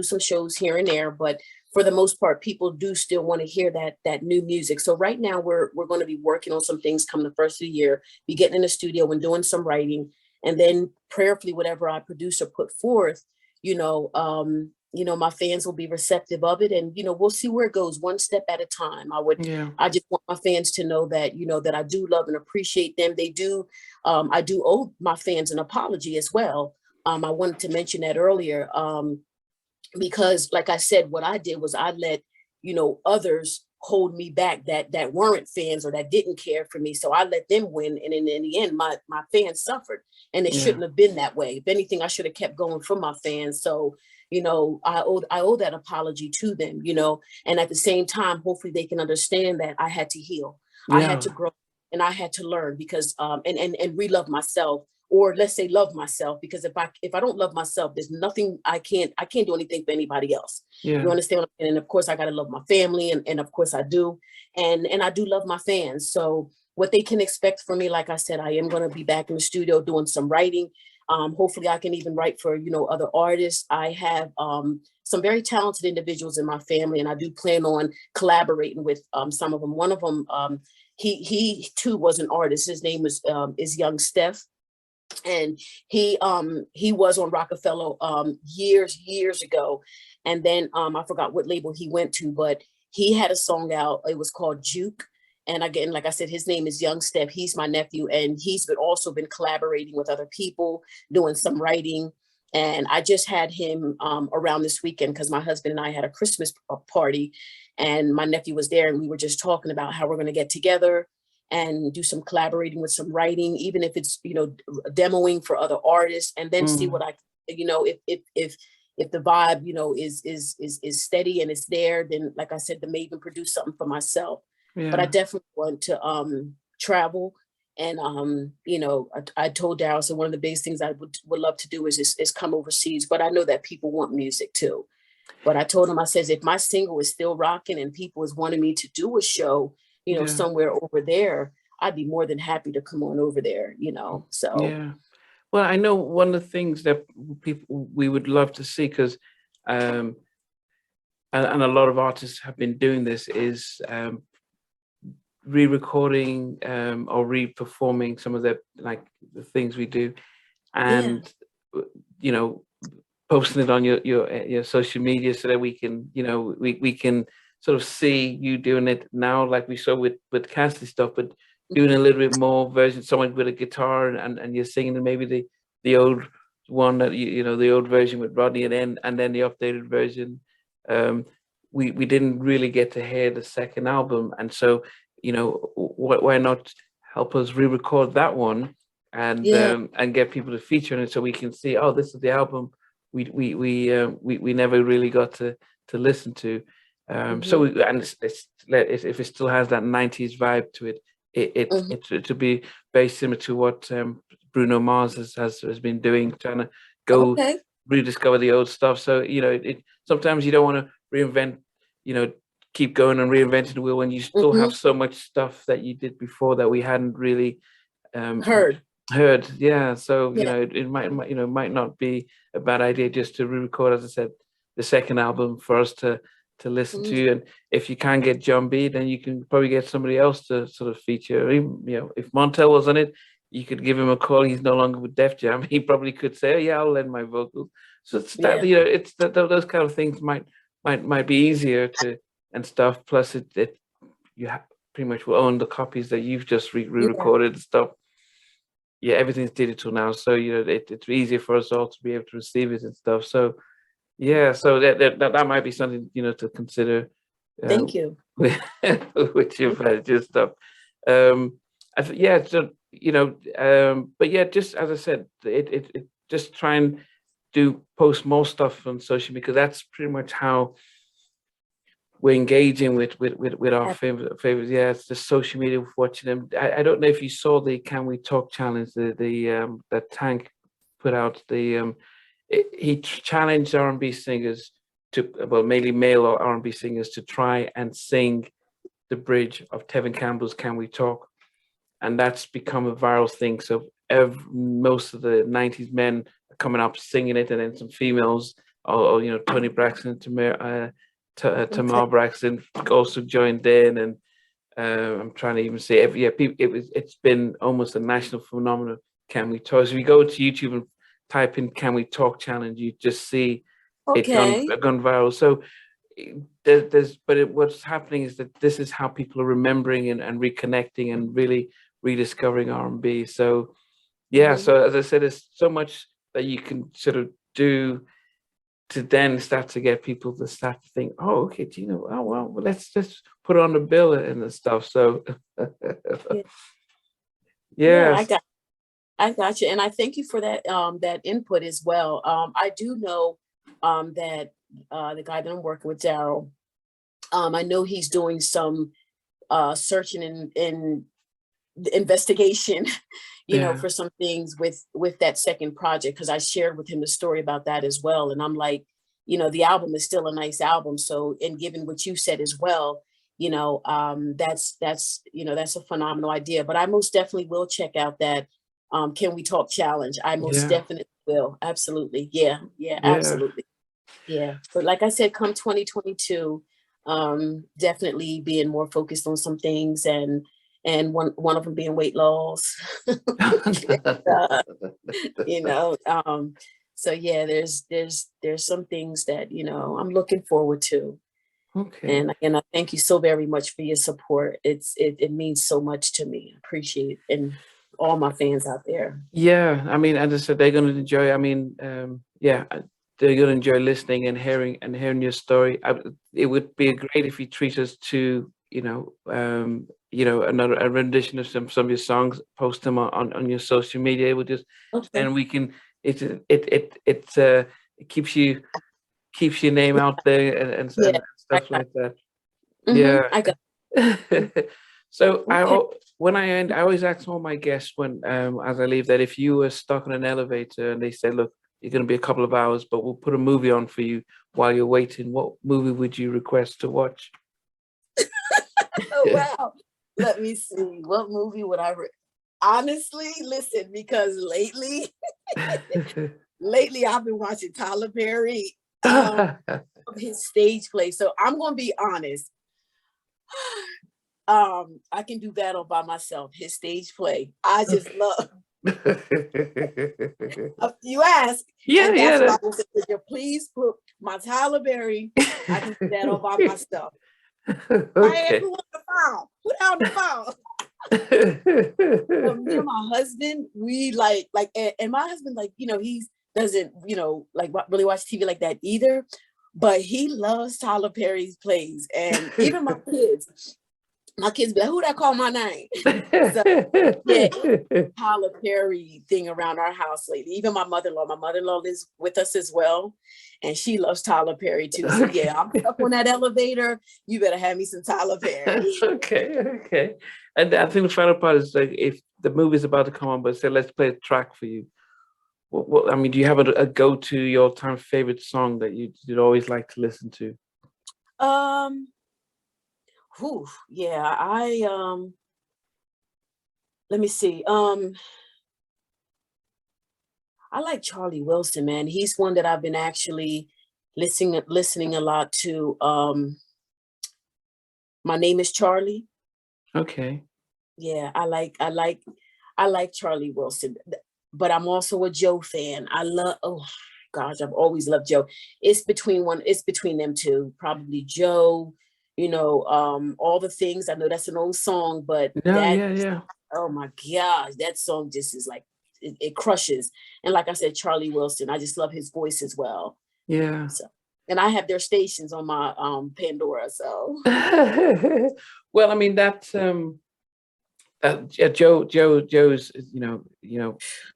some shows here and there. But for the most part, people do still want to hear that new music. So right now we're going to be working on some things come the first of the year, be getting in the studio and doing some writing. And then prayerfully, whatever I produce or put forth, my fans will be receptive of it, and we'll see where it goes one step at a time. Yeah. I just want my fans to know that that I do love and appreciate them. They do. I do owe my fans an apology as well. I wanted to mention that earlier, because like I said, what I did was I let others hold me back that weren't fans or that didn't care for me. So I let them win, and in the end, my fans suffered, and it Yeah. shouldn't have been that way. If anything, I should have kept going for my fans. So I owe that apology to them, and at the same time, hopefully they can understand that I had to heal, I had to Yeah. grow, and I had to learn, because and re-love myself, or let's say love myself, because if I don't love myself, there's nothing I can't do anything for anybody else. You Yeah. understand what I'm saying? And of course I got to love my family, and of course I do, and I do love my fans. So what they can expect from me, like I said, I am going to be back in the studio doing some writing. Hopefully I can even write for other artists. I have some very talented individuals in my family, and I do plan on collaborating with some of them. One of them, he too was an artist. His name is Young Steph. And he was on Rockefeller years ago, and then I forgot what label he went to, but he had a song out. It was called Juke. And again, like I said, his name is Young Steph. He's my nephew, and he's also been collaborating with other people, doing some writing. And I just had him around this weekend, because my husband and I had a Christmas party, and my nephew was there, and we were just talking about how we're going to get together and do some collaborating with some writing, even if it's demoing for other artists, and then see Mm. what if the vibe is steady and it's there, then like I said, to maybe produce something for myself. But I Yeah. definitely want to travel, and I told Daryl, so one of the biggest things I would love to do is come overseas, but I know that people want music too. But I told him, I says, if my single is still rocking and people is wanting me to do a show, you know, Yeah. somewhere over there, I'd be more than happy to come on over there, you know. So Yeah. Well, I know one of the things that people we would love to see, because um, and a lot of artists have been doing this, is re-recording or re-performing some of the like the things we do, yeah. and you know, posting it on your social media so that we can, you know, we can sort of see you doing it now, like we saw with Cassie stuff, but doing a little bit more version, someone with a guitar and you're singing maybe the old one that you know, the old version with Rodney, and then the updated version. Um, we didn't really get to hear the second album, and so, you know, why not help us re-record that one Yeah. and get people to feature in it so we can see, oh, this is the album we never really got to listen to. So Hmm. and if it still has that 90s vibe to it, Hmm. it to be very similar to what Bruno Mars has been doing, trying to go Okay. rediscover the old stuff. So, you know, it sometimes you don't want to reinvent, you know, keep going and reinventing the wheel when you still Hmm. have so much stuff that you did before that we hadn't really um, Heard. heard. Yeah, so, you Yeah. know, it might you know, might not be a bad idea just to re-record, as I said, the second album for us to listen Mhm. to. And if you can't get John B, then you can probably get somebody else to sort of feature. Even, you know, if Montel was on it, you could give him a call. He's no longer with Def Jam. He probably could say, "Oh, yeah, I'll lend my vocals." So it's that, Yeah. you know, it's that those kind of things might be easier to and stuff. Plus, it you pretty much will own the copies that you've just Yeah. re-recorded and stuff. Yeah, everything's digital now, so, you know, it's easier for us all to be able to receive it and stuff. So yeah, so that might be something, you know, to consider uh, Thank you. with with your just stuff. Um, yeah, so, you know, but yeah, just as I said, it just try and do post more stuff on social, because that's pretty much how we're engaging with our Ab- favorites. Yeah, it's just social media, with watching them. I don't know if you saw the Can We Talk challenge, the that Tank put out. He challenged R&B singers to, well, mainly male or R&B singers, to try and sing the bridge of Tevin Campbell's "Can We Talk," and that's become a viral thing. So most of the '90s men are coming up singing it, and then some females, or, you know, Tony Braxton, Okay. Tamar Braxton also joined in, and I'm trying to even say every, yeah, people, it's been almost a national phenomenon. Can We Talk? So if you go to YouTube and type in "Can We Talk" challenge, you just see it Okay. gone viral. So what's happening is that this is how people are remembering and reconnecting and really rediscovering R&B. So yeah, Hmm. so as I said, there's so much that you can sort of do to then start to get people to start to think, oh, okay, Gina, oh, well, let's just put it on the bill and the stuff. So Yeah. Yeah. yes, I got you, and I thank you for that that input as well. I do know that the guy that I'm working with, Daryl. I know he's doing some searching and investigation, you know, yeah, for some things with that second project, because I shared with him the story about that as well. And I'm like, you know, the album is still a nice album. So, and given what you said as well, you know, that's you know, that's a phenomenal idea. But I most definitely will check out that Can We Talk challenge. I most yeah, definitely will. Absolutely. Yeah. Yeah. yeah, Absolutely. Yeah. But like I said, come 2022, definitely being more focused on some things, and one of them being weight loss. uh, you know, so yeah, there's some things that, you know, I'm looking forward to. okay. And again, I thank you so very much for your support. It means so much to me. I appreciate it, and all my fans out there. Yeah, I mean, as I said, they're going to enjoy. I mean, yeah, they're going to enjoy listening and hearing your story. It would be great if you treat us to, you know, another a rendition of some of your songs. Post them on your social media. It would just, Okay. and we can. It keeps your name out there Yeah. and I stuff got. like that. Mhm, Yeah. I got. Mhm. So Okay. when I end, I always ask all my guests when as I leave, that if you were stuck in an elevator and they said, "Look, you're going to be a couple of hours, but we'll put a movie on for you while you're waiting. What movie would you request to watch? Oh, wow. Let me see. What movie would I honestly listen? Because lately I've been watching Tyler Perry, his stage play. So I'm gonna be honest. I can do that all by myself. His stage play. I just love. You ask, Yeah, and yeah. that's why I said, "Could you please put my Tyler Perry?" I can do that all by myself. Okay. Put down the phone. Me and my husband, we like, and my husband, like, he doesn't, like really watch TV like that either, but he loves Tyler Perry's plays, and even my kids be like, "Who that called my name?" So, yeah, Tyler Perry thing around our house lately. Even my mother-in-law lives with us as well, and she loves Tyler Perry too. So yeah, I'm up on that elevator. You better have me some Tyler Perry. Okay. And I think the final part is like, if the movie's about to come on, but say let's play a track for you. What I mean, do you have a go-to, your time favorite song that you'd always like to listen to? Yeah, let me see. I like Charlie Wilson, man. He's one that I've been actually listening a lot to. My Name is Charlie. Okay. Yeah, I like Charlie Wilson, but I'm also a Joe fan. Oh gosh, I've always loved Joe. It's between them two, probably Joe, all the things. I know that's an old song, but No, yeah. Oh my gosh, that song just is like, it crushes. And like I said, Charlie Wilson, I just love his voice as well. Yeah. So, and I have their stations on my Pandora. So well, I mean, that's Joe's,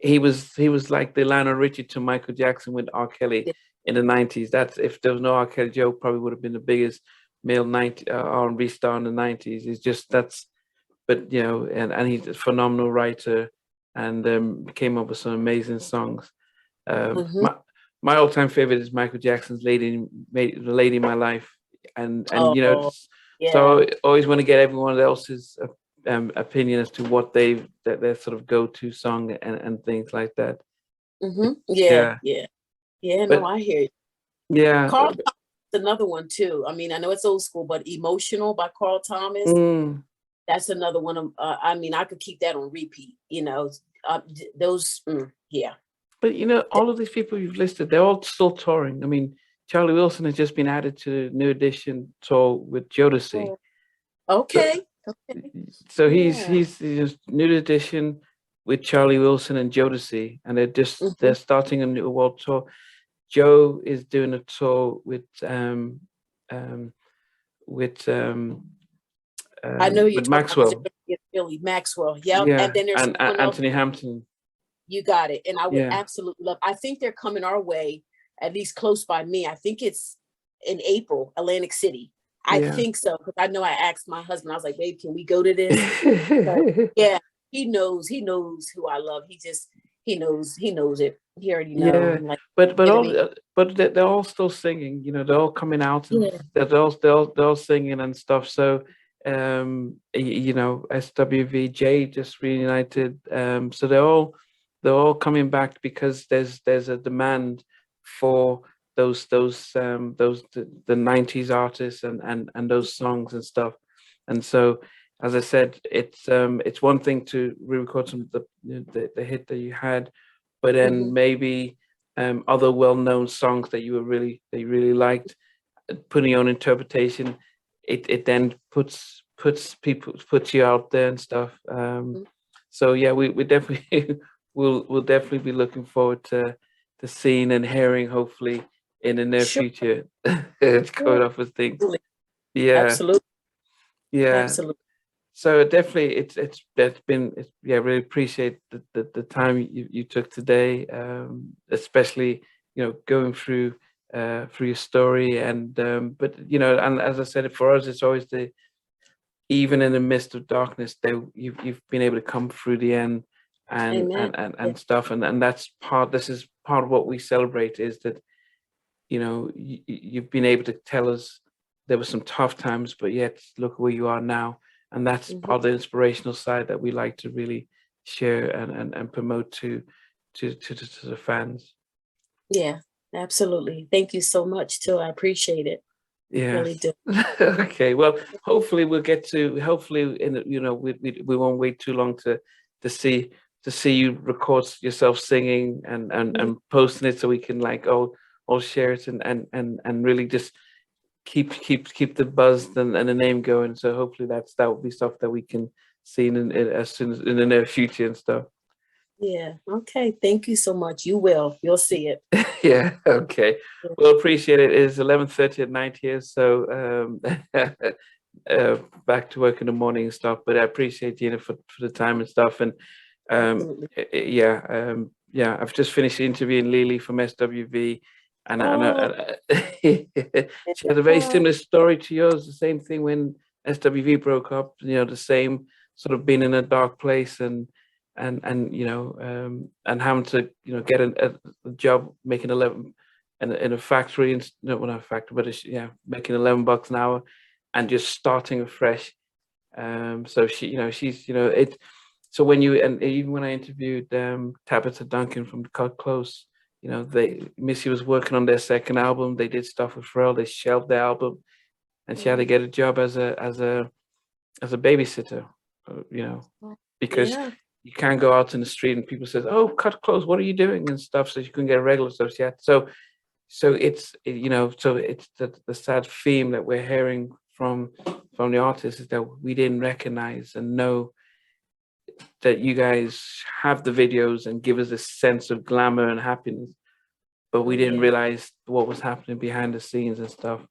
he was like the Lionel Richie to Michael Jackson with R. Kelly in the 90s. That's, if there was no R. Kelly, Joe probably would have been the biggest male R&B star in the 90s. It's just, but and he's a phenomenal writer, and came up with some amazing songs. My all-time favorite is Michael Jackson's "The Lady in My Life," and yeah. So I always want to get everyone else's opinion as to what their sort of go-to song and things like that. Yeah. No, I hear you. Yeah. Carl Thomas is another one too. I mean, I know it's old school, but "Emotional" by Carl Thomas. That's another one of. I mean, I could keep that on repeat. Those. Yeah. But all of these people you've listed, they're all still touring. I mean, Charlie Wilson has just been added to the New Edition tour with Jodeci. Okay. So he's just New Edition with Charlie Wilson and Jodeci, and they're starting a new world tour. Joe is doing a tour with I know you, Maxwell. Billy Maxwell. Yep. Yeah. And then there's Anthony Hampton. You got it. And I would absolutely love. I think they're coming our way, at least close by me. I think it's in April, Atlantic City. I think so, because I know I asked my husband. I was like, "Babe, can we go to this?" So, yeah, he knows who I love. He knows it. He already knows. Yeah, but they're all still singing. They're all coming out, and they're all singing and stuff. So SWVJ just reunited. So they're all coming back because there's a demand for those the 90s artists and those songs and stuff. And so, as I said, it's one thing to re-record some the hit that you had, but then maybe other well-known songs that you really liked, putting your own interpretation. It then puts you out there and stuff. So yeah, we definitely we'll definitely be looking forward to seeing and hearing, hopefully in the near future. It's coming up with things. Yeah, absolutely. Yeah, absolutely. So definitely, really appreciate the time you took today, especially going through your story, and and as I said, for us, it's always even in the midst of darkness, you've been able to come through the end and stuff, and this is part of what we celebrate is that, you know, you've been able to tell us there were some tough times, but yet look where you are now. And that's part of the inspirational side that we like to really share and promote to the fans. Yeah, absolutely. Thank you so much too. I appreciate it. Yeah. Really do. Okay. Well, hopefully we'll get to. Hopefully, you know, we won't wait too long to see you record yourself singing and posting it so we can like all share it and really just keep the buzz and the name going. So hopefully that will be stuff that we can see in as soon as in the near future and stuff. Yeah. Okay. Thank you so much. You will. You'll see it. Yeah. Okay. Well, appreciate it. It's 11:30 at night here, so back to work in the morning and stuff. But I appreciate Gina for the time and stuff. And yeah, I've just finished interviewing Lily from SWV, and she had a very similar story to yours. The same thing when SWV broke up. You know, the same sort of being in a dark place and you know and having to, you know, get a job making 11 in a factory, and not a factory, but making $11 an hour and just starting afresh. So she, you know, she's, you know, it. So when you, and even when I interviewed Tabitha Duncan from Cut Close, you know, Missy was working on their second album. They did stuff with Pharrell. They shelved the album, and she had to get a job as a babysitter, you know, because you can't go out in the street and people says, "Oh, Cut Close, what are you doing?" and stuff. So she couldn't get regular stuff yet. So it's, you know, so it's the sad theme that we're hearing from the artists is that we didn't recognize and know that you guys have the videos and give us a sense of glamour and happiness, but we didn't realize what was happening behind the scenes and stuff.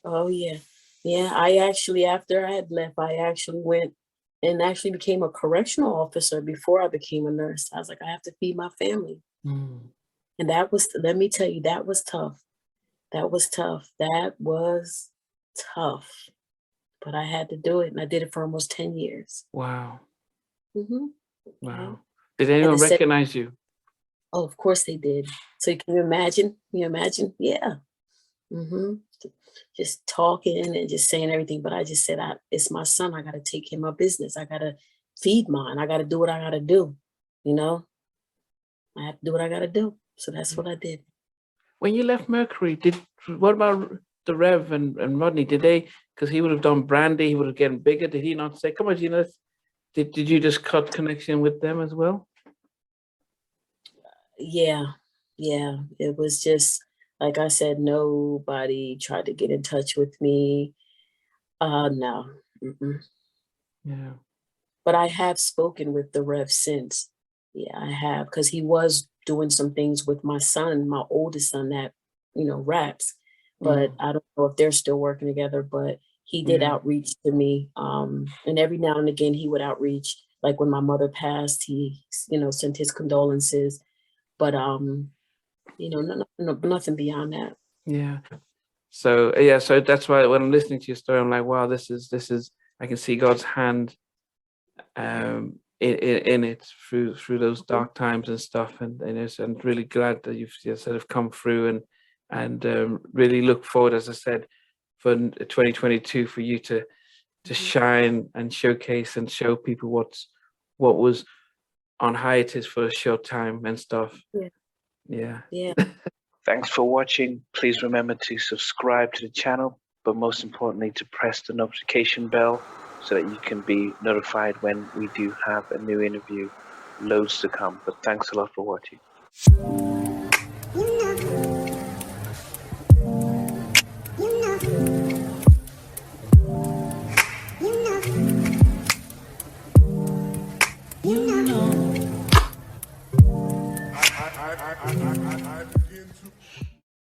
Oh yeah. Yeah. I actually, after I had left, I actually went and actually became a correctional officer before I became a nurse. I was like, I have to feed my family. And that was, let me tell you, that was tough. That was tough. That was tough. But I had to do it, and I did it for almost 10 years. Wow. Wow. Yeah. Did anyone recognize you? Oh, of course they did. So can you imagine? Yeah. Just talking and just saying everything. But I just said, it's my son. I got to take care of my business. I got to feed mine. I got to do what I got to do. You know, I have to do what I got to do. So that's what I did. When you left Mercury, what about the Rev and Rodney? Did they, because he would have done Brandy, he would have gotten bigger. Did he not say, come on, Gina, did you just cut connection with them as well? Yeah. It was just, like I said, nobody tried to get in touch with me. No. Yeah. But I have spoken with the Rev since. Yeah, I have, because he was doing some things with my son, my oldest son, that, you know, raps. But I don't know if they're still working together, but he did outreach to me. And every now and again he would outreach. Like when my mother passed, he, you know, sent his condolences. But you know, nothing beyond that. Yeah. So so that's why when I'm listening to your story, I'm like, wow, this is I can see God's hand in it through those dark times and stuff, and I'm really glad that you've sort of come through and really look forward, as I said, for 2022 for you to shine and showcase and show people what was on hiatus for a short time and stuff. Yeah. Thanks for watching. Please remember to subscribe to the channel, but most importantly to press the notification bell so that you can be notified when we do have a new interview. Loads to come, but thanks a lot for watching. I begin to